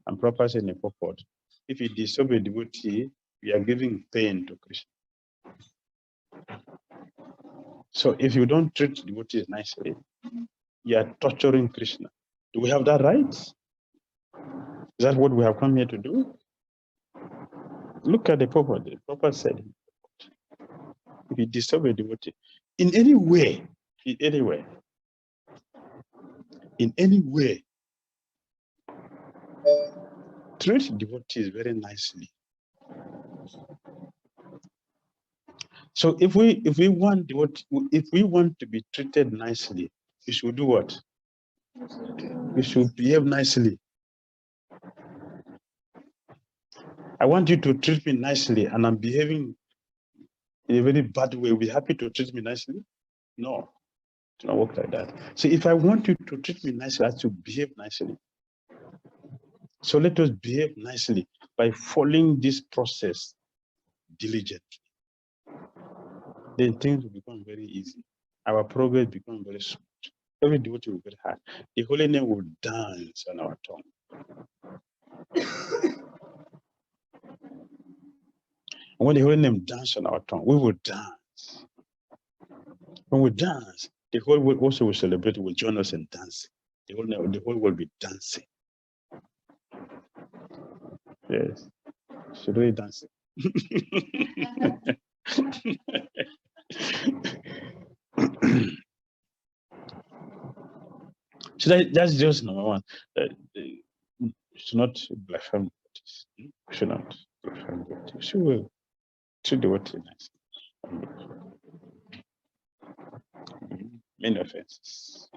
And Prabhupada said in the purport, if you disobey a devotee, you are giving pain to Krishna. So if you don't treat devotees nicely, you are torturing Krishna. Do we have that right? Is that what we have come here to do? Look at the purport. The purport said, if you disturb a devotee, in any way, treat devotees very nicely. So if we want to be treated nicely, we should do what? We should behave nicely. I want you to treat me nicely, and I'm behaving in a very bad way. Will you be happy to treat me nicely? No, it does not work like that. So if I want you to treat me nicely, I have to behave nicely. So let us behave nicely by following this process diligently. Then things will become very easy. Our progress becomes very smooth. Every devotee will get hard. The holy name will dance on our tongue. And when the holy name dances on our tongue, we will dance. When we dance, the whole world also will celebrate, will join us in dancing. The whole world will be dancing. Yes. Should we dance? So that's just number one. Should not blaspheme devotees. Should not blaspheme devotees. She will treat devotee nicely. Many offenses.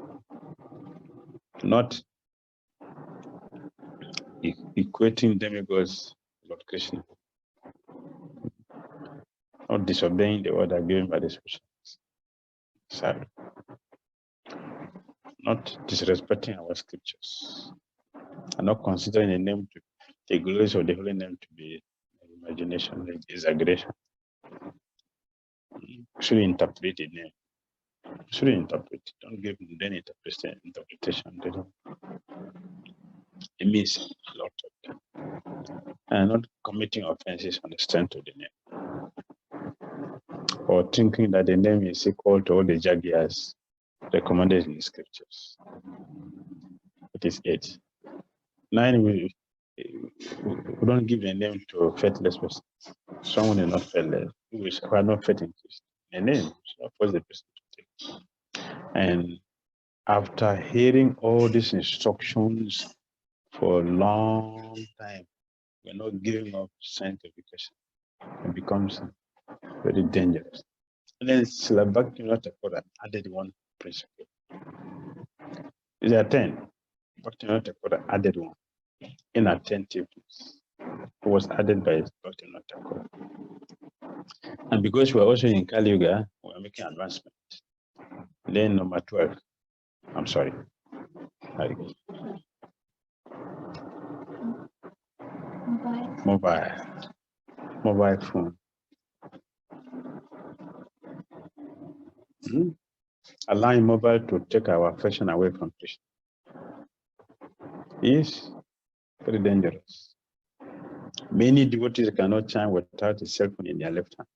Not equating demigods with Lord Krishna. Not disobeying the order given by the specialists. Sad. Not disrespecting our scriptures. And not considering the name to the glories of the holy name to be imagination, like exaggeration. Should interpret the name. Should interpret. Don't give them any interpretation. It means a lot of them. And not committing offenses on the strength of the name. Or thinking that the name is equal to all the 𝐤𝐬𝐬s recommended in the scriptures. It is 8. 9, we don't give a name to a faithless person. Someone is not faithless, who are not faith in Christ. A name should not force the person to take. And after hearing all these instructions for a long time, we're not giving up sanctification. It becomes very dangerous. And then Srila Bhaktivinoda Thakur added one principle. There are 10. Bhaktivinoda Thakur added one. Inattentiveness. It was added by Bhaktivinoda Thakur. And because we're also in Kali Yuga, we're making advancement. Then number 12. I'm sorry. Mobile phone. Allowing mobile to take our affection away from Krishna is very dangerous. Many devotees cannot chant without a cell phone in their left hand.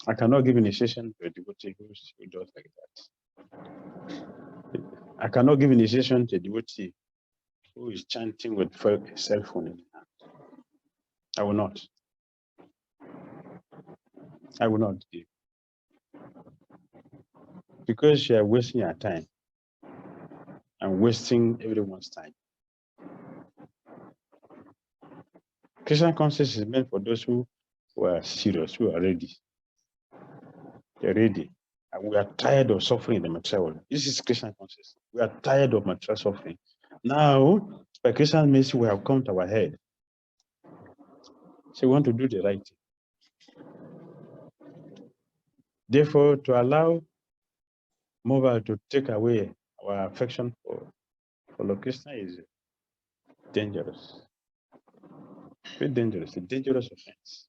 I cannot give initiation to a devotee who does like that. I cannot give initiation to a devotee who is chanting with a cell phone in the hand. I will not. I will not give. Because you are wasting your time and wasting everyone's time. Krishna consciousness is meant for those who are serious, who are ready. They're ready. And we are tired of suffering in the material world. This is Krishna consciousness. We are tired of material suffering. Now, by Krishna's mercy, we have come to our head. So we want to do the right thing. Therefore, to allow mobile to take away our affection for Lord Krishna is dangerous. Very dangerous. A dangerous offense.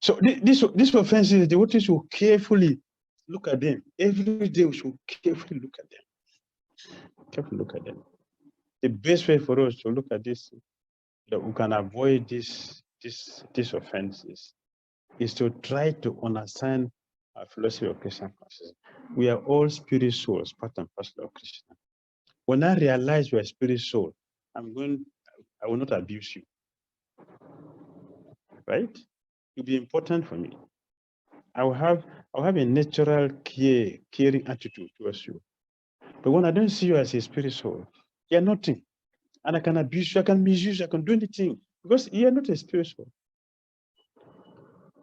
So these offenses, the devotees should carefully look at them. Every day we should carefully look at them. Carefully look at them. The best way for us to look at this, that we can avoid these offenses, is to try to understand our philosophy of Christian consciousness. We are all spirit souls, part and parcel of Krishna. When I realize we are spirit soul, I will not abuse you. Right? It will be important for me. I'll have a natural caring attitude towards you. But when I don't see you as a spirit soul, you're nothing. And I can abuse you, I can misuse you, I can do anything. Because you're not a spirit soul.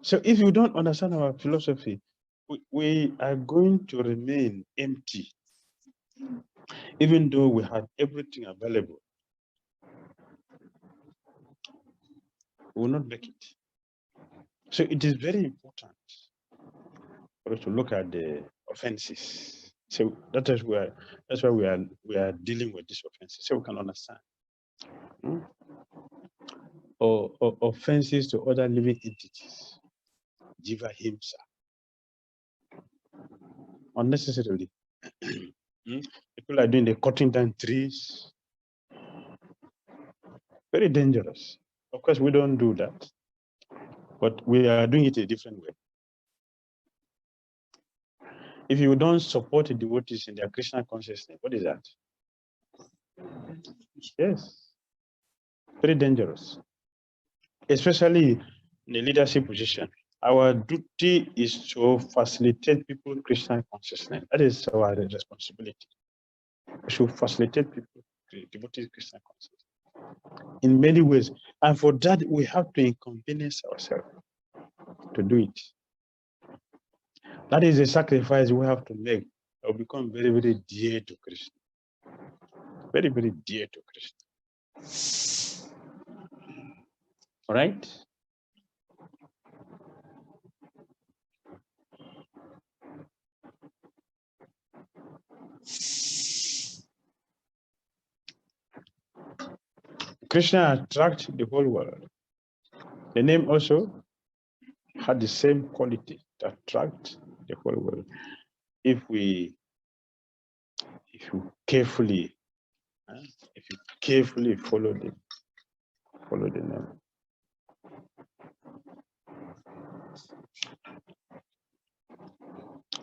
So if you don't understand our philosophy, we are going to remain empty. Even though we have everything available, we will not make it. So it is very important for us to look at the offenses. So that's why we are dealing with these offenses, so we can understand. Or offenses to other living entities. Jiva himsa. Unnecessarily. People are doing the cutting down trees. Very dangerous. Of course, we don't do that, but we are doing it a different way. If you don't support the devotees in their Krishna consciousness, what is that? Yes. Very dangerous. Especially in a leadership position. Our duty is to facilitate people Krishna consciousness. That is our responsibility. We should facilitate people devotees Krishna consciousness in many ways. And for that, we have to inconvenience ourselves to do it. That is a sacrifice we have to make. It will become very, very dear to Krishna. Very, very dear to Krishna. All right? Krishna attracts the whole world. The name also had the same quality to attract the whole world. If you carefully follow the name.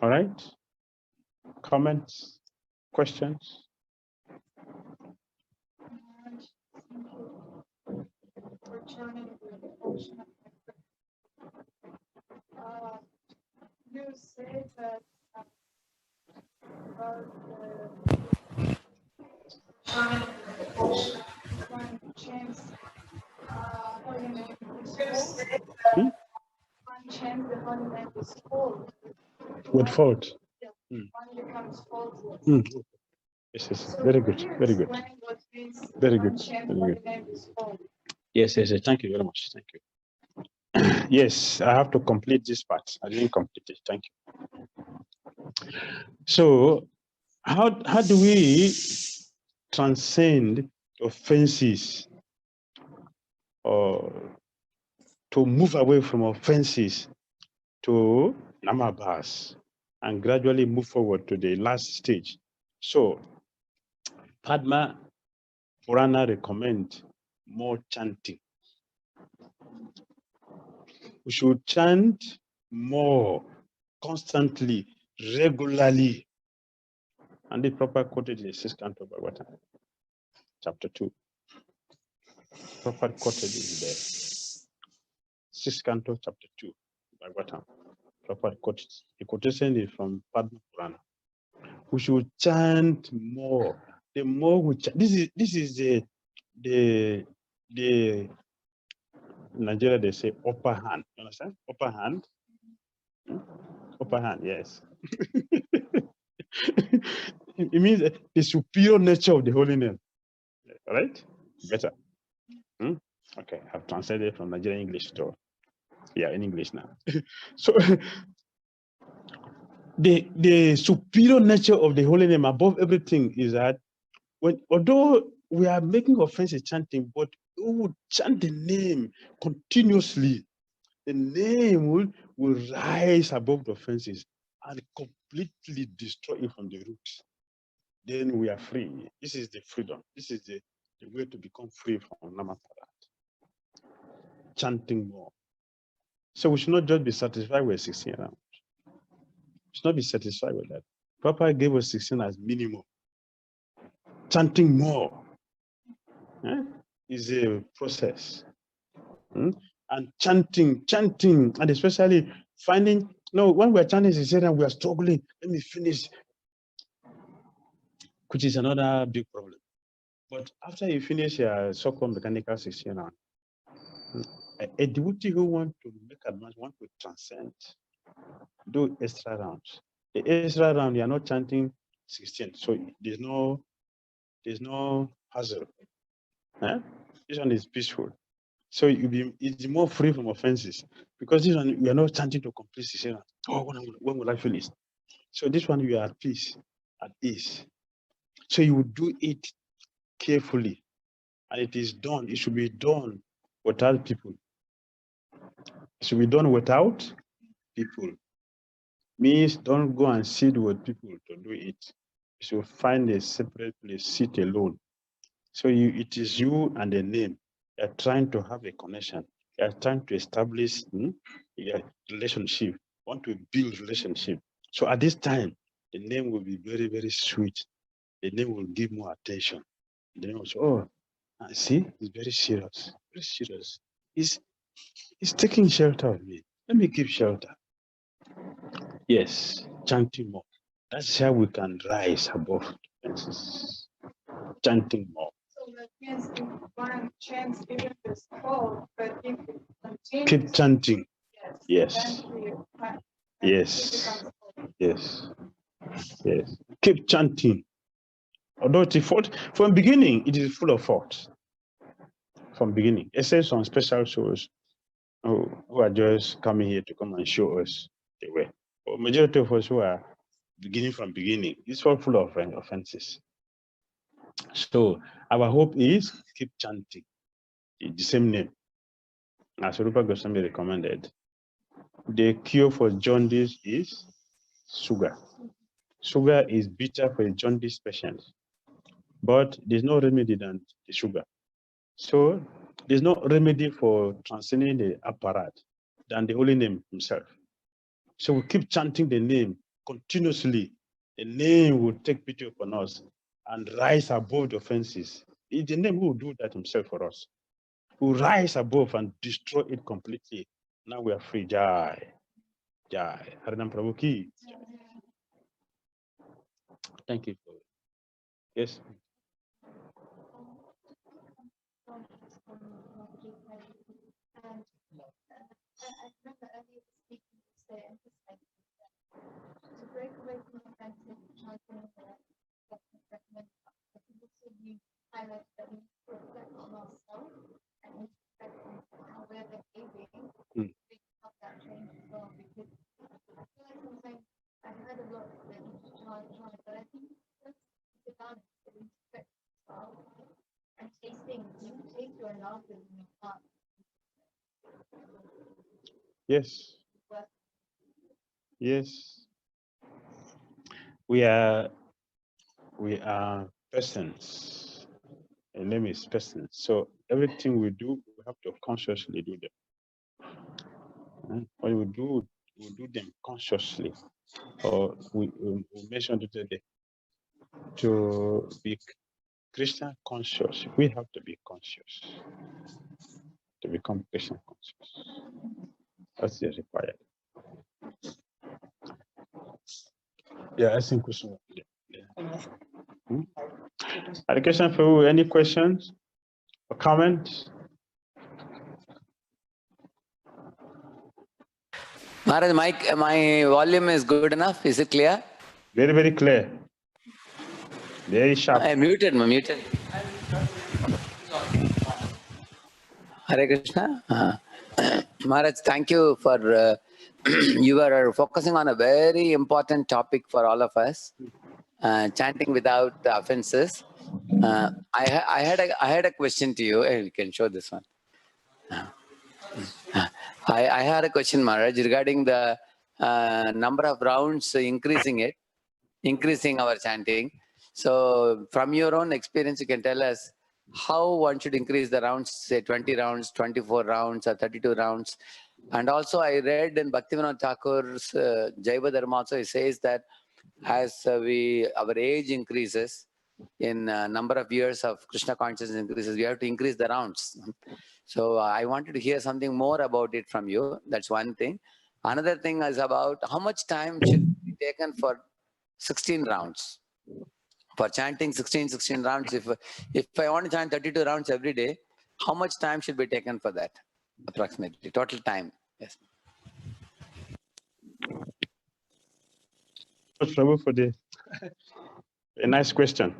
All right. Comments, questions? You said that about one chance Holiness is full. One chance the Holiness is full. With fault. One becomes faultless. Yes, very good, very good. Very good, very good. Yes, thank you very much, thank you. Yes, I have to complete this part. I didn't complete it, thank you. So, how do we transcend offenses or to move away from offenses to namabhas and gradually move forward to the last stage? So, Padma Purana recommends more chanting. We should chant more, constantly, regularly. And the proper quoted in the 6th canto of Bhagavatam, chapter 2. Proper quoted is there. 6th canto, chapter 2, Bhagavatam. Proper quoted. The quotation is from Padma Purana. We should chant more. The more we chant, this is the in Nigeria they say upper hand. You understand? Upper hand. Upper hand, yes. It means the superior nature of the holy name. Right? Better. Okay, I've translated from Nigerian English to in English now. So the superior nature of the holy name above everything is that although we are making offenses chanting, but we would chant the name continuously. The name will rise above the offenses and completely destroy it from the roots. Then we are free. This is the freedom. This is the way to become free from Namaparat. Chanting more. So we should not just be satisfied with 16 rounds. We should not be satisfied with that. Papa gave us 16 as minimum. Chanting more is a process. And chanting, and especially finding, when we're chanting 16 rounds, we are struggling. Let me finish, which is another big problem. But after you finish your so-called mechanical 16 rounds, a devotee who wants to make advance, want to transcend, do extra rounds. The extra round, you are not chanting 16, so there's no hassle. This one is peaceful, so it's more free from offenses, because this one we are not chanting to complete 16 rounds. Oh, when will I finish? So this one you are at peace, at ease. So you do it carefully, and it is done. It should be done without people. It should be done without people. Means don't go and sit with people to do it. You should find a separate place, sit alone. So it is you and the name. You are trying to have a connection. You are trying to establish a relationship. Want to build relationship. So at this time, the name will be very, very sweet. The name will give more attention. The name will say, oh, see, it's very serious. Very serious. He's taking shelter of me. Let me give shelter. Yes, chanting more. That's how we can rise above offenses. Chanting more. So that means if one chants even this call, but if it continues, Keep chanting. Yes. Yes. Yes. Yes. Keep chanting. Although it's fault, from beginning, it is full of faults. From beginning, except some special souls who are just coming here to come and show us the way. But majority of us who are beginning from beginning, it's all full of offenses. So our hope is keep chanting the same name, as Rupa Goswami recommended. The cure for jaundice is sugar. Sugar is bitter for a jaundice patient, but there's no remedy than the sugar. So there's no remedy for transcending the Aparadha than the holy name himself. So we keep chanting the name continuously. The name will take pity upon us and rise above the offenses. The name will do that himself for us. We'll rise above and destroy it completely. Now we are free. Jai. Jai. Harinam Prabhu ki. Thank you. Yes. I remember earlier speaking to say emphasize that to break away from offensive chanting recommend, but also you highlight that we reflect on ourselves and reflect on how we're behaving. We have that change as well, because I feel like sometimes I've heard a lot that you chant, but I think that's the balance that we respect and tasting. You taste your laughter in your heart. Yes. Yes. We are persons. The name is persons. So everything we do, we have to consciously do them. When we do them consciously. Or we mentioned it today. To be Christian conscious, we have to be conscious. To become Christian conscious. That's the required. Yeah, I think question. Any question for you? Any questions or comments? Maharaj, my volume is good enough. Is it clear? Very, very clear. Very sharp. I muted. Hare Krishna. Maharaj, thank you for you are focusing on a very important topic for all of us, chanting without offenses. I had a question to you. You can show this one. I had a question, Maharaj, regarding the number of rounds, increasing our chanting. So from your own experience, you can tell us how one should increase the rounds, say 20 rounds, 24 rounds, or 32 rounds. And also I read in Bhaktivinoda Thakur's Jaiva Dharma also, he says that as our age increases, in number of years of Krishna consciousness increases, we have to increase the rounds. So I wanted to hear something more about it from you. That's one thing. Another thing is about how much time should be taken for 16 rounds. For chanting 16 rounds, if I want to chant 32 rounds every day, how much time should be taken for that? Approximately, total time. Yes. Trouble for a nice question.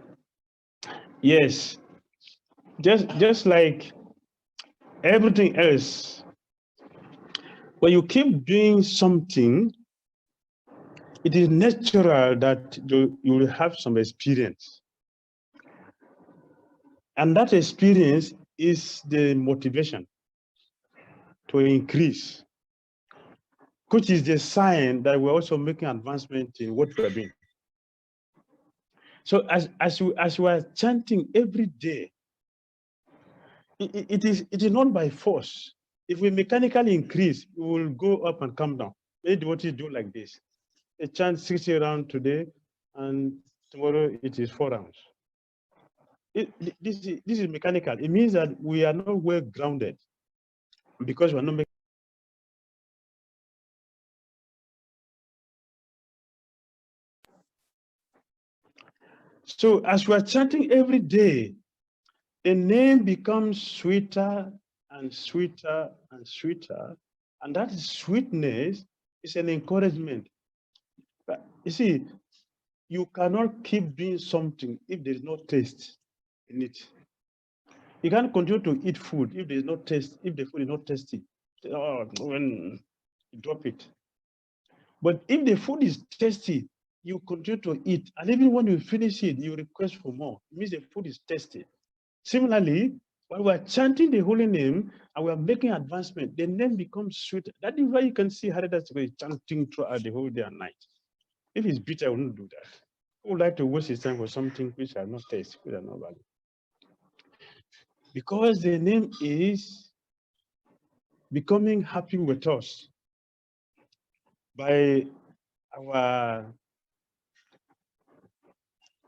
Yes, just like everything else, when you keep doing something, it is natural that you will have some experience. And that experience is the motivation to increase, which is the sign that we're also making advancement in what we're doing. So as we are chanting every day, it is not by force. If we mechanically increase, we will go up and come down. Maybe what you do like this. A chant 60 rounds today, and tomorrow it is 4 rounds. This is mechanical. It means that we are not well grounded because we're not making. So as we are chanting every day, the name becomes sweeter and sweeter and sweeter, and that sweetness is an encouragement. But you see, you cannot keep doing something if there is no taste in it. You can't continue to eat food if there is no taste, if the food is not tasty. Oh, when you drop it. But if the food is tasty, you continue to eat. And even when you finish it, you request for more. It means the food is tasty. Similarly, when we are chanting the holy name and we are making advancement, the name becomes sweet. That is why you can see Haridas chanting throughout the whole day and night. If it's bitter, I will not do that. I would like to waste his time for something which are not taste, which are not value. Because the name is becoming happy with us by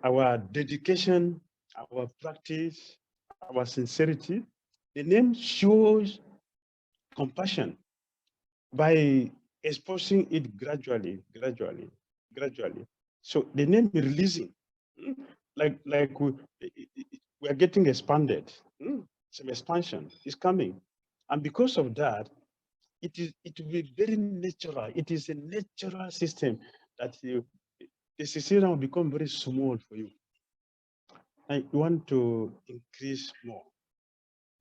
our dedication, our practice, our sincerity. The name shows compassion by exposing it gradually. So the name is releasing, like we are getting expanded. Some expansion is coming, and because of that, it will be very natural. It is a natural system that the system will become very small for you. I want to increase more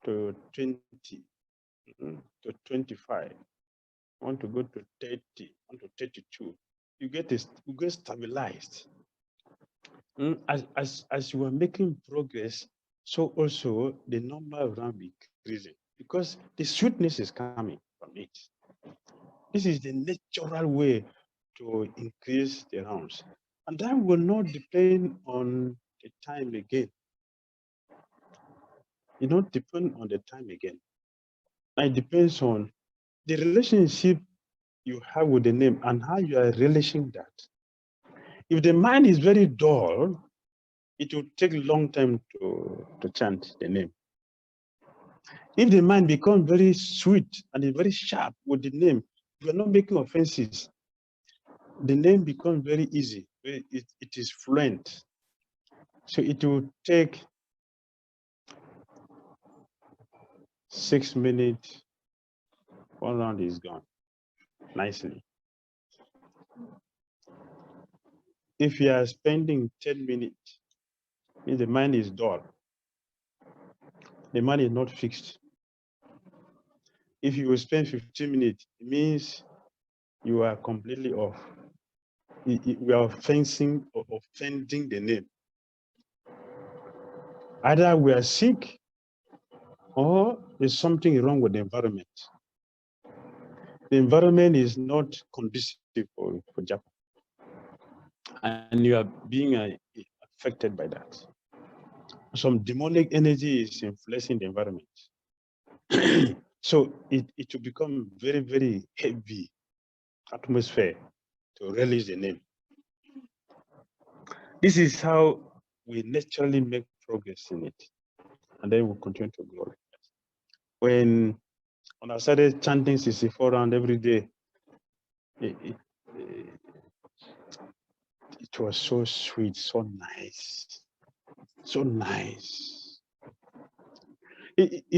to 20, to 25. I want to go to 30, I want to 32. You get stabilized. As you are making progress, so also the number of rounds be increasing because the sweetness is coming from it. This is the natural way to increase the rounds. And that will not depend on the time again. It don't depend on the time again. It depends on the relationship you have with the name and how you are relishing that. If the mind is very dull, it will take a long time to chant the name. If the mind becomes very sweet and is very sharp with the name, you are not making offenses. The name becomes very easy. It is fluent. So it will take 6 minutes, 1 round is gone nicely. If you are spending 10 minutes, means the mind is dull. The mind is not fixed. If you will spend 15 minutes, it means you are completely off. We are offending the name. Either we are sick or there's something wrong with the environment. The environment is not conducive for Japan. And you are being affected by that. Some demonic energy is influencing the environment. So it will become very, very heavy atmosphere to release the name. This is how we naturally make progress in it. And then we'll continue to grow. When I started chanting 64 round every day, it was so sweet, so nice, so nice.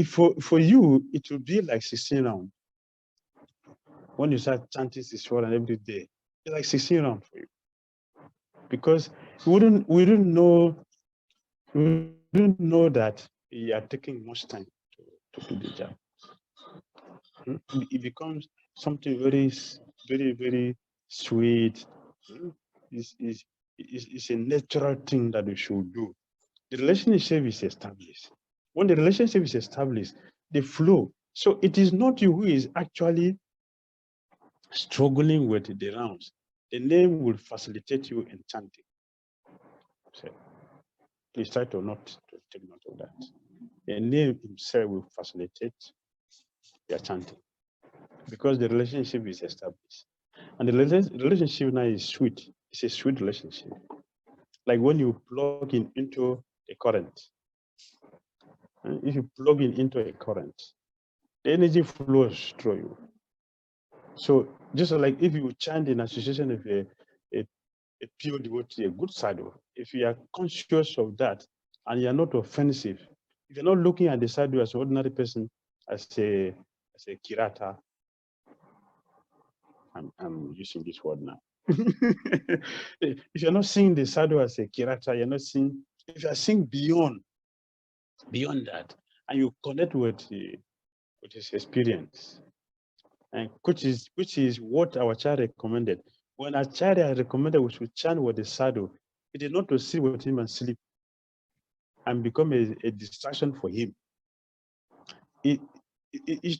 For you, it will be like 16 rounds. When you start chanting 64 round every day, it's like 16 rounds for you. Because we don't know that you are taking much time to do the job. It becomes something very, very, very sweet. It's a natural thing that we should do. The relationship is established. When the relationship is established, the flow. So it is not you who is actually struggling with the rounds. The name will facilitate you in chanting. So please try to take note of that. The name himself will facilitate your chanting because the relationship is established. And the relationship now is sweet. It's a sweet relationship. Like when you plug into a current. If you plug into a current, the energy flows through you. So just like if you chant in association with a pure devotee, a good sadhu, if you are conscious of that and you are not offensive, if you're not looking at the sadhu as an ordinary person, as a kirata, I'm using this word now. If you're not seeing the sadhu as a kirata, you're not seeing, if you are seeing beyond that, and you connect with his experience, and which is what our child recommended. When our child recommended we should chant with the sadhu, it is not to sit with him and sleep and become a distraction for him. It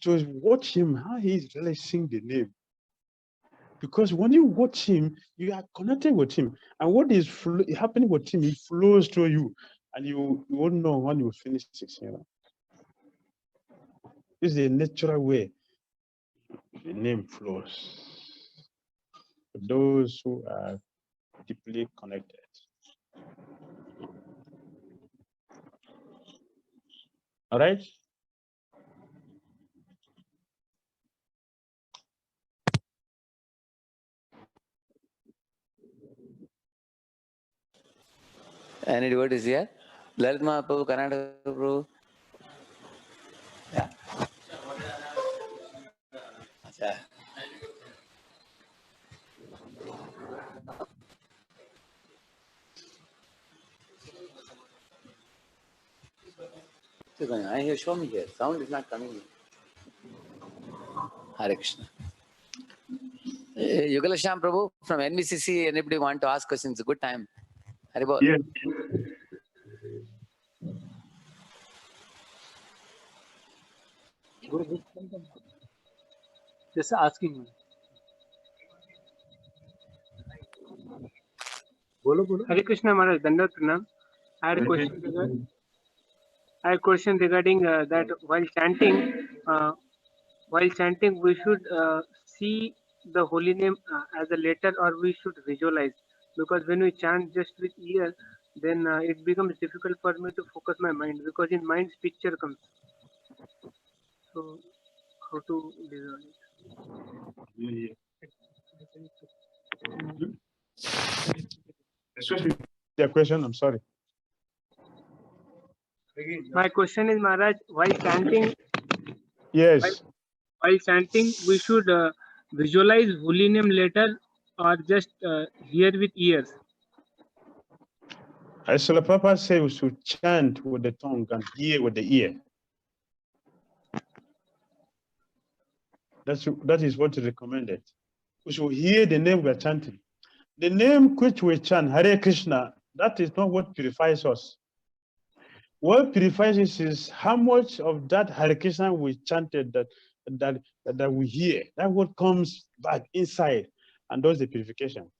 was watch him how he's really sing the name. Because when you watch him, you are connected with him. And what is happening with him, he flows through you. And you won't know when you finish 16 rounds. This is a natural way the name flows. For those who are deeply connected. All right? Any devotees here? Lalit Mahaprabhu, Karnataka Prabhu. Yeah. Yeah. I hear Swami here. Sound is not coming in. Hare Krishna. Yugalasham Prabhu from NVCC. Anybody want to ask questions? Good time. Haribol. Yeah. Just asking. Hare Krishna Maharaj, Dandavat Pranam. I had a question regarding that while chanting, we should see the holy name as a letter, or we should visualize, because when we chant just with ear, then it becomes difficult for me to focus my mind, because in mind picture comes. So how to visualize? Your question, I'm sorry. My question is, Maharaj, while chanting, Yes. while chanting, we should visualize holy name letter, or just hear with ears. As the Papa said, we should chant with the tongue and hear with the ear. That is what is recommended. We should hear the name we are chanting. The name which we chant, Hare Krishna, that is not what purifies us. What purifies us is how much of that Hare Krishna we chanted that we hear. That what comes back inside and does the purification.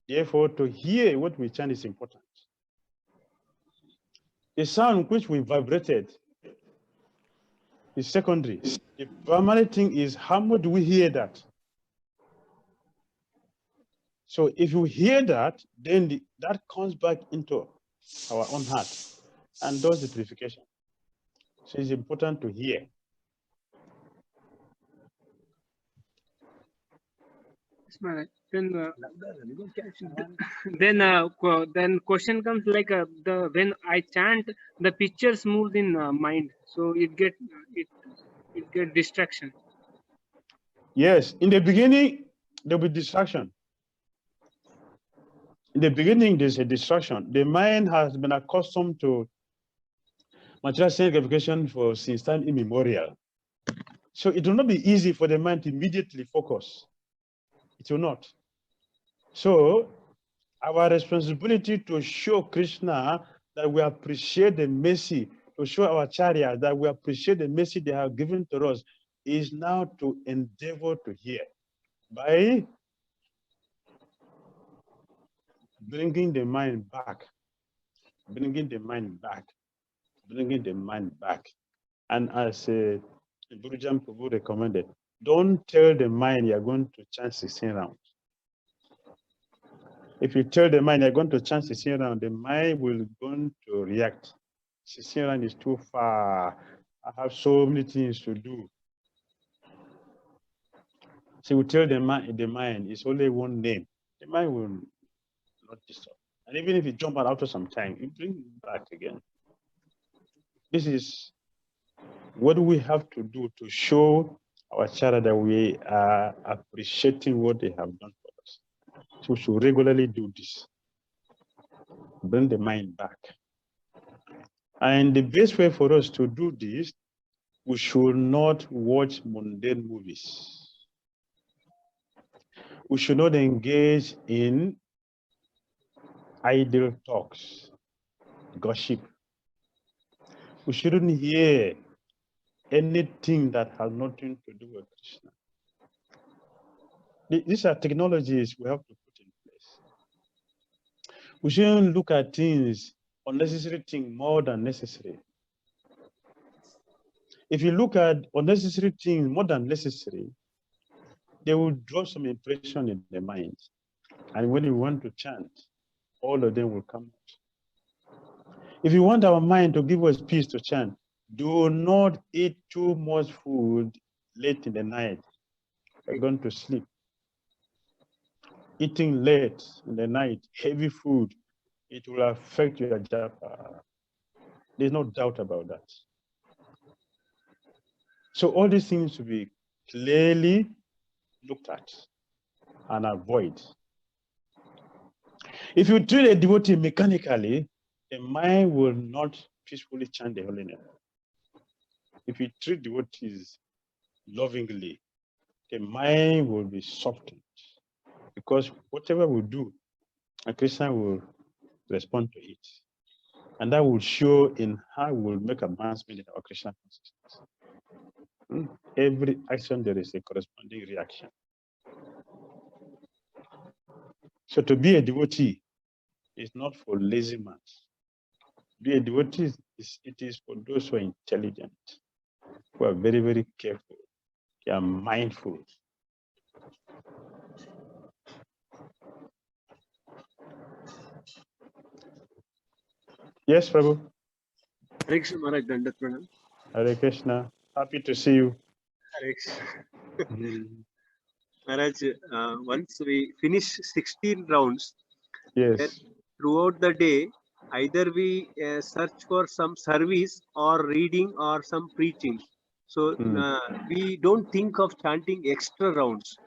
Therefore, to hear what we chant is important. The sound which we vibrated is secondary. The primary thing is how much do we hear that? So if you hear that, then that comes back into our own heart and does the purification. So it's important to hear. Then question comes like when I chant, the pictures move in mind, so it get distraction. Yes, in the beginning there'll be distraction. In the beginning there's a distraction. The mind has been accustomed to material sense gratification since time immemorial. So it will not be easy for the mind to immediately focus. It will not. So our responsibility to show Krishna that we appreciate the mercy, to show our chariots that we appreciate the mercy they have given to us, is now to endeavor to hear by bringing the mind back, bringing the mind back, bringing the mind back. And as Gurujan Prabhu recommended, don't tell the mind you're going to chant 16 rounds. If you tell the mind you're going to chant 16 rounds, the mind will going to react. 16 rounds is too far. I have so many things to do. So you tell the mind it's only one name. The mind will not disturb. And even if you jump out after some time, you bring it back again. This is what we have to do to show our child that we are appreciating what they have done for us. So we should regularly do this. Bring the mind back. And the best way for us to do this, we should not watch mundane movies. We should not engage in idle talks, gossip. We shouldn't hear anything that has nothing to do with Krishna. These are technologies we have to put in place. We shouldn't look at things, unnecessary things, more than necessary. If you look at unnecessary things more than necessary, they will draw some impression in the mind. And when you want to chant, all of them will come out. If you want our mind to give us peace to chant, do not eat too much food late in the night. You're going to sleep. Eating late in the night, heavy food, it will affect your japa. There's no doubt about that. So all these things to be clearly looked at and avoid. If you treat a devotee mechanically, the mind will not peacefully chant the holy name. If you treat devotees lovingly, the mind will be softened. Because whatever we do, Krishna will respond to it. And that will show in how we will make advancement in our Krishna consciousness. Every action, there is a corresponding reaction. So to be a devotee is not for lazy man. To be a devotee, it is for those who are intelligent, who are very, very careful, they are mindful. Yes, Prabhu. Hare Krishna Maharaj, Dandat Pranam. Hare Krishna. Happy to see you. Hare Krishna. Maharaj, once we finish 16 rounds, Yes. Throughout the day, either we search for some service or reading or some preaching. So we don't think of chanting extra rounds.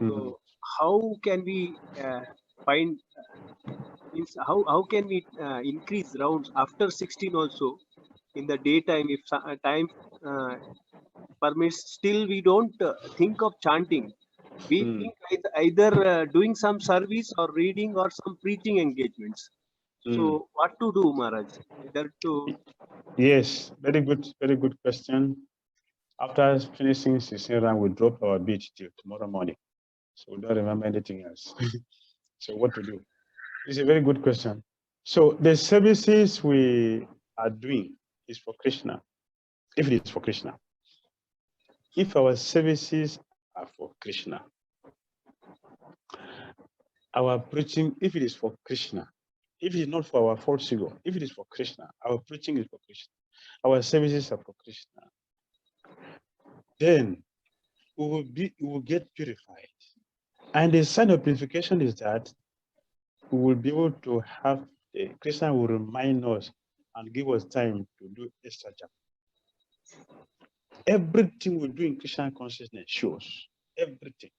So how can we find, how can we increase rounds after 16 also in the daytime if time permits? Still we don't think of chanting. We think either doing some service or reading or some preaching engagements. So what to do, Maharaj? Whether to Yes, very good question. After finishing 16 round, we drop our beat till tomorrow morning. So we don't remember anything else. So what to do? It's a very good question. So the services we are doing is for Krishna, if it is for Krishna. If our services are for Krishna, our preaching, if it is for Krishna, if it is not for our false ego, if it is for Krishna, our preaching is for Krishna, our services are for Krishna, then we will get purified. And the sign of purification is that we will be able to have Krishna will remind us and give us time to do extra job. Everything we do in Krishna consciousness shows everything.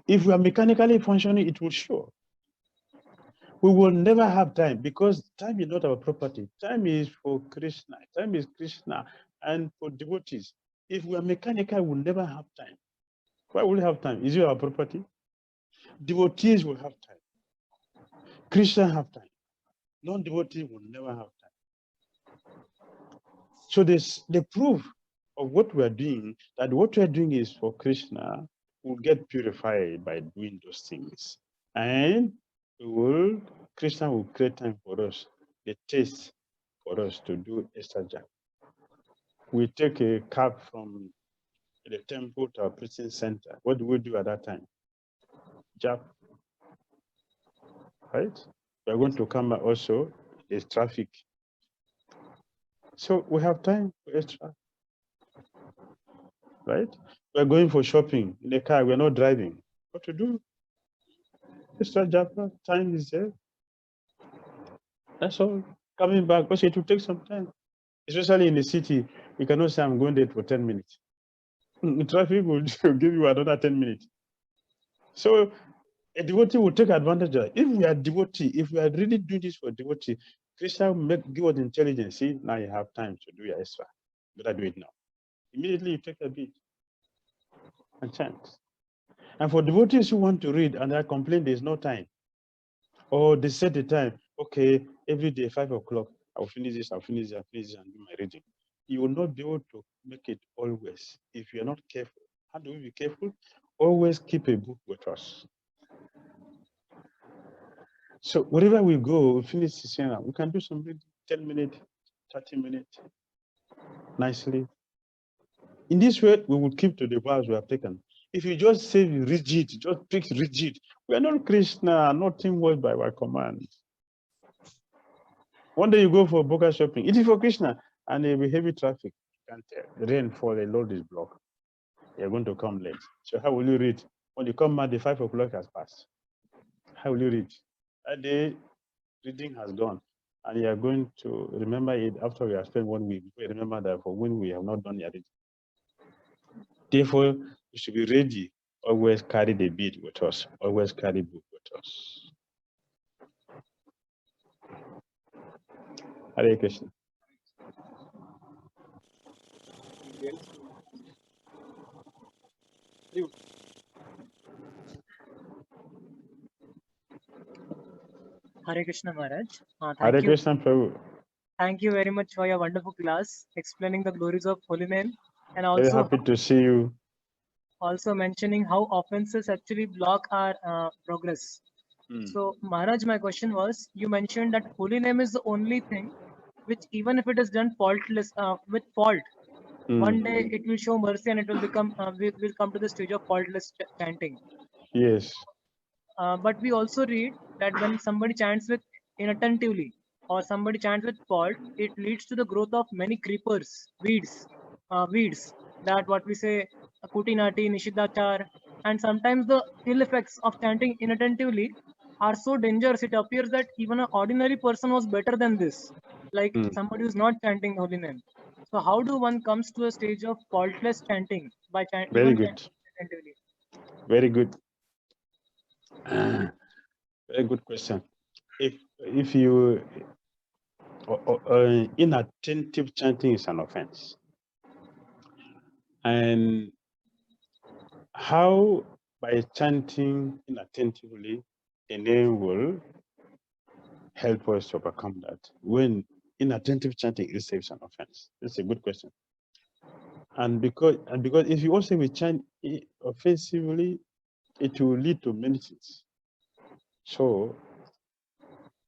If we are mechanically functioning, it will show. We will never have time because time is not our property. Time is for Krishna. Time is Krishna and for devotees. If we are mechanical, we'll never have time. Why will we have time? Is it our property? Devotees will have time. Krishna have time. Non-devotees will never have time. So the proof of what we are doing, that what we are doing is for Krishna, will get purified by doing those things. And Krishna will create time for us, the taste for us to do extra job. We take a cab from the temple to our preaching center. What do we do at that time? Job. Right? We are going to come back also, there's traffic. So we have time for extra. Right? We are going for shopping in the car, we're not driving. What to do? Extra job, time is there. That's all. Coming back, also it will take some time. Especially in the city, you cannot say I'm going there for 10 minutes. Traffic will give you another 10 minutes. So a devotee will take advantage of it. If we are devotee, if we are really doing this for devotee, Krishna will give us intelligence. See, now you have time to do your extra. Better do it now. Immediately you take a beat and chant. And for devotees who want to read and they complain there's no time, or they set the time, okay, every day 5 o'clock, I'll finish this, I'll finish this, I'll finish this, and do my reading. You will not be able to make it always if you're not careful. How do we be careful? Always keep a book with us. So wherever we go, we finish this, we can do some 10 minutes, 30 minutes, nicely. In this way, we will keep to the vows we have taken. If you just say rigid, just pick rigid, we are not Krishna, nothing was by our command. One day you go for Boka shopping, it is for Krishna, and there will be heavy traffic. You can't tell. The rainfall, the load is blocked. You're going to come late. So how will you read? When you come back, the 5 o'clock has passed. How will you read? That day, reading has gone. And you are going to remember it after we have spent 1 week. We remember that for when we have not done your reading. Therefore, we should be ready. Always carry the bead with us. Always carry book with us. Hare Krishna. Hare Krishna Maharaj. Hare Krishna Prabhu. Thank you very much for your wonderful class explaining the glories of holy name and Very also happy to see you. Also mentioning how offenses actually block our progress. So Maharaj, my question was, you mentioned that holy name is the only thing which even if it is done faultless with fault, one day it will show mercy and it will become we will come to the stage of faultless chanting. Yes. But we also read that when somebody chants with inattentively or somebody chants with fault, it leads to the growth of many creepers, weeds, that what we say Kutinati, Nishidachar, and sometimes the ill effects of chanting inattentively are so dangerous. It appears that even an ordinary person was better than this, like somebody who's not chanting holy name. So how do one comes to a stage of faultless chanting by chanting? Very good. Inattentively? Very good. Very good question. If you inattentive chanting is an offense. And how by chanting inattentively the name will help us to overcome that? When inattentive chanting receives an offense? That's a good question. And because if you also will chant offensively, it will lead to many things. So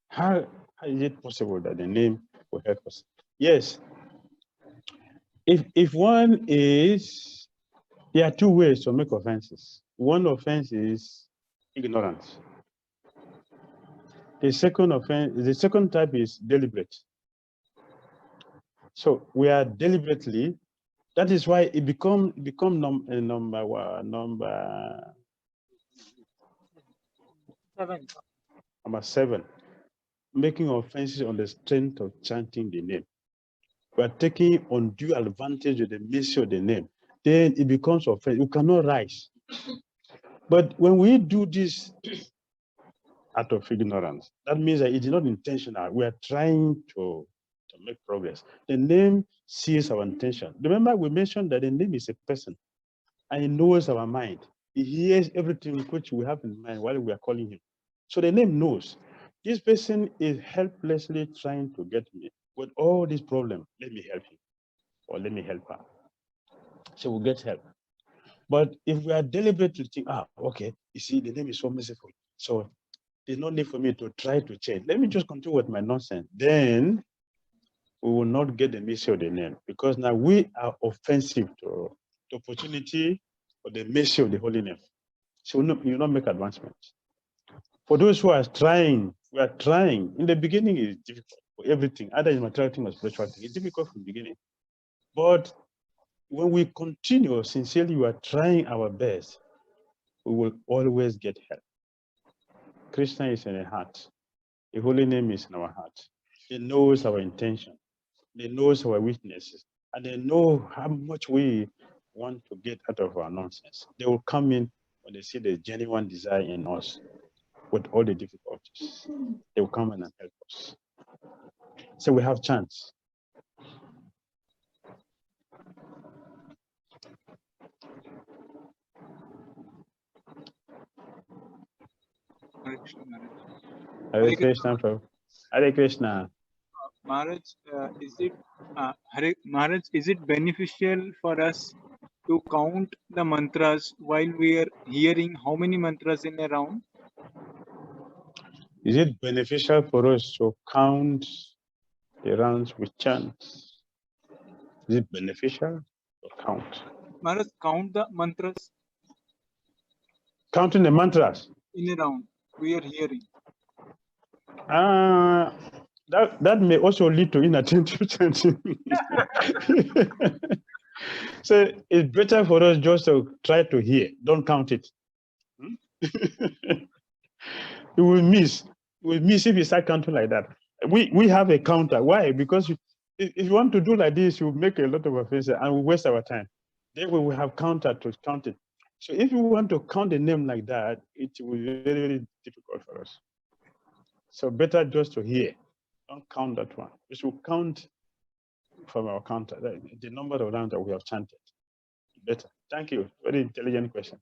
how is it possible that the name will help us? Yes. If one is, there are two ways to make offenses. One offense is ignorance. The second type is deliberate. So we are deliberately. That is why it become number 7, making offenses on the strength of chanting the name. We are taking undue advantage of the mercy of the name. Then it becomes offense. You cannot rise. But when we do this out of ignorance, that means that it is not intentional. We are trying to make progress. The name sees our intention. Remember, we mentioned that the name is a person, and he knows our mind. He hears everything which we have in mind while we are calling him. So the name knows. This person is helplessly trying to get me with all this problem. Let me help him, or let me help her. So we'll get help. But if we are deliberate to think, okay, you see, the name is so merciful. So there's no need for me to try to change. Let me just continue with my nonsense. Then we will not get the mercy of the name, because now we are offensive to the opportunity or the mercy of the holy name. So you will not make advancements. For those who are trying, we are trying. In the beginning, it's difficult for everything, either in material thing or spiritual thing. It's difficult from the beginning. But when we continue sincerely, we are trying our best, we will always get help. Krishna is in the heart. The holy name is in our heart. He knows our intention. They know our weaknesses, and they know how much we want to get out of our nonsense. They will come in when they see the genuine desire in us with all the difficulties. They will come in and help us. So we have chance. Hare Krishna, Prabhu. Hare Krishna. Maharaj, is it beneficial for us to count the mantras while we are hearing how many mantras in a round? Is it beneficial for us to count the rounds with chants? Is it beneficial to count? Maharaj, count the mantras. Counting the mantras? In a round, we are hearing. That may also lead to inattentive chanting. So it's better for us just to try to hear. Don't count it. You will miss. You will miss if you start counting like that. We have a counter. Why? Because if you want to do like this, you make a lot of offenses and we waste our time. Then we will have counter to count it. So if you want to count the name like that, it will be very, very difficult for us. So better just to hear. Don't count that one. We should count from our counter, the number of rounds that we have chanted. Better. Thank you. Very intelligent question.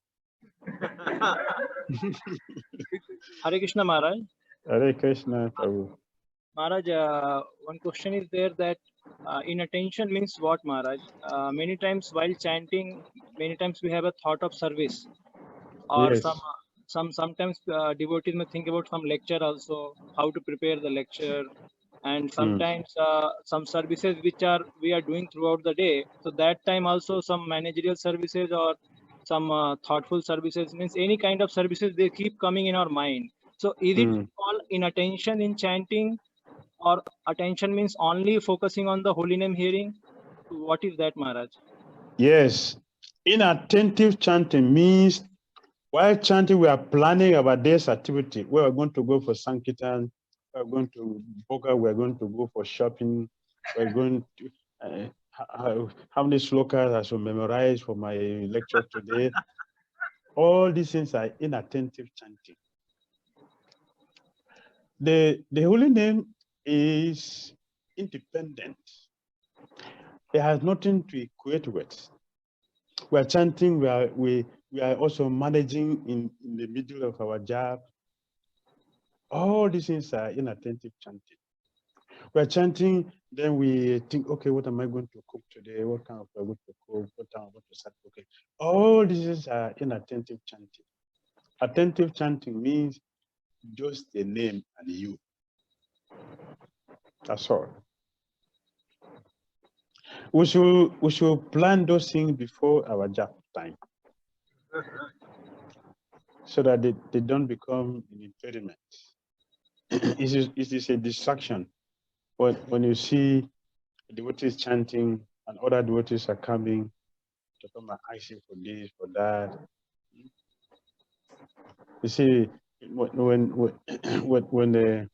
Hare Krishna Maharaj. Hare Krishna, Prabhu. Maharaj, one question is there that inattention means what, Maharaj? Many times while chanting, many times we have a thought of service, or Yes. sometimes devotees may think about some lecture also, how to prepare the lecture, and sometimes some services which we are doing throughout the day. So that time also some managerial services or some thoughtful services, means any kind of services, they keep coming in our mind. So is it all inattention in chanting, or attention means only focusing on the holy name hearing? What is that, Maharaj? Yes. Inattentive chanting means while chanting, we are planning our day's activity. We are going to go for Sankirtan, we are going to Boga, we are going to go for shopping, we are going to how many slokas I should memorize for my lecture today. All these things are inattentive chanting. The holy name is independent. It has nothing to equate with. We are chanting, we are also managing in the middle of our job. All these things are inattentive chanting. We're chanting, then we think, okay, what am I going to cook today? What kind of food I'm going to cook? What time I'm going to start cooking? All these are inattentive chanting. Attentive chanting means just the name and you. That's all. We should plan those things before our job time, so that they don't become an impediment. It is a distraction. When you see devotees chanting and other devotees are coming to come and ask you for this, for that. You see, when the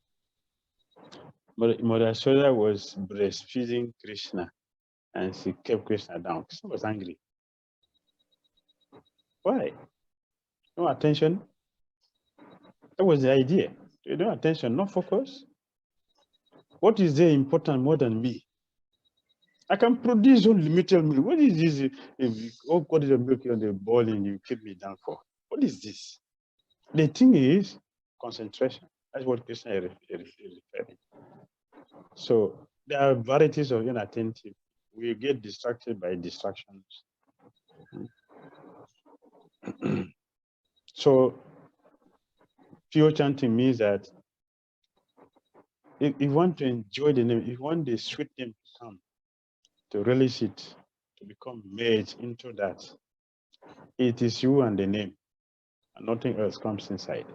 Mother Soda was breastfeeding Krishna and she kept Krishna down, Krishna was angry. Why? No attention. That was the idea. No attention, no focus. What is there important more than me? I can produce unlimited milk. What is this? If all quantity of milk on the boiling, you keep me down for. What is this? The thing is concentration. That's what Krishna is referring. So there are varieties of inattentive. We get distracted by distractions. So pure chanting means that if you want to enjoy the name, if you want the sweet name to come, to relish it, to become merged into that, it is you and the name, and nothing else comes inside.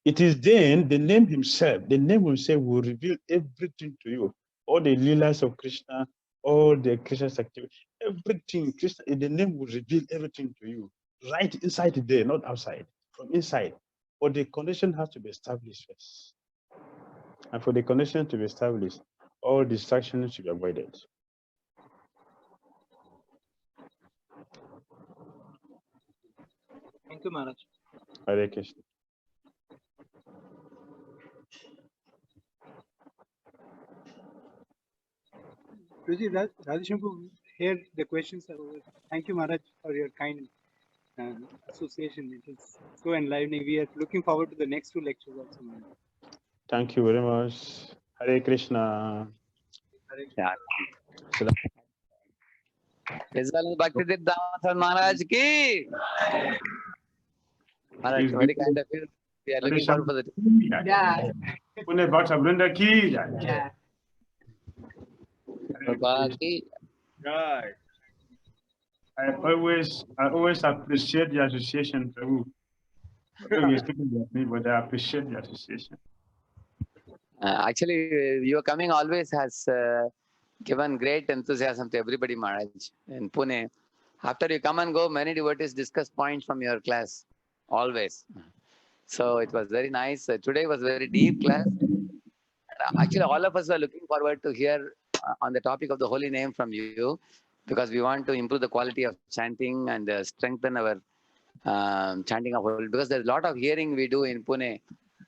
It is then the name himself will reveal everything to you. All the leelas of Krishna, all the Krishna's activity, everything, Krishna, the name will reveal everything to you. Right inside there, not outside, from inside. But the connection has to be established first. And for the connection to be established, all distractions should be avoided. Thank you, Maharaj. Hare Krishna. Ruji, Radhishambhu, here the questions are over. Thank you, Maharaj, for your kind association. It is so enlivening. We are looking forward to the next two lectures also, Maharaj. Thank you very much. Hare Krishna. Hare Yeah. Bhakti Damodara Maharaj ki. Maharaj, very kind of you. We are looking forward for the. Yeah. Bhakti. Right. I always appreciate the association, Prabhu. Although you're speaking with me, but I appreciate the association. Actually, your coming always has given great enthusiasm to everybody, Maharaj, in Pune. After you come and go, many devotees discuss points from your class, always. So it was very nice. Today was a very deep class. Actually, all of us are looking forward to hear on the topic of the holy name from you, because we want to improve the quality of chanting and strengthen our chanting of holy. Because there's a lot of hearing we do in Pune.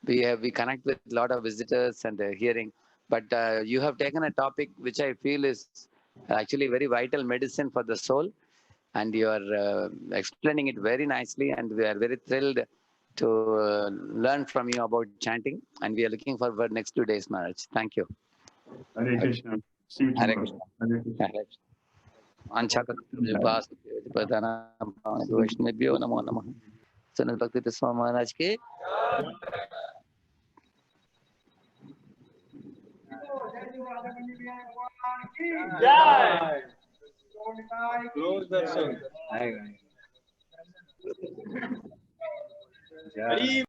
We connect with a lot of visitors and hearing. But you have taken a topic which I feel is actually very vital medicine for the soul. And you are explaining it very nicely. And we are very thrilled to learn from you about chanting. And we are looking forward next 2 days, Maharaj. Thank you. Hare Krishna. See you Hare tomorrow. Krishna. वैष्णवेभ्यो नमो नमः। सनत भक्ति स्वामी महाराज के Jai. Close the session. Jai.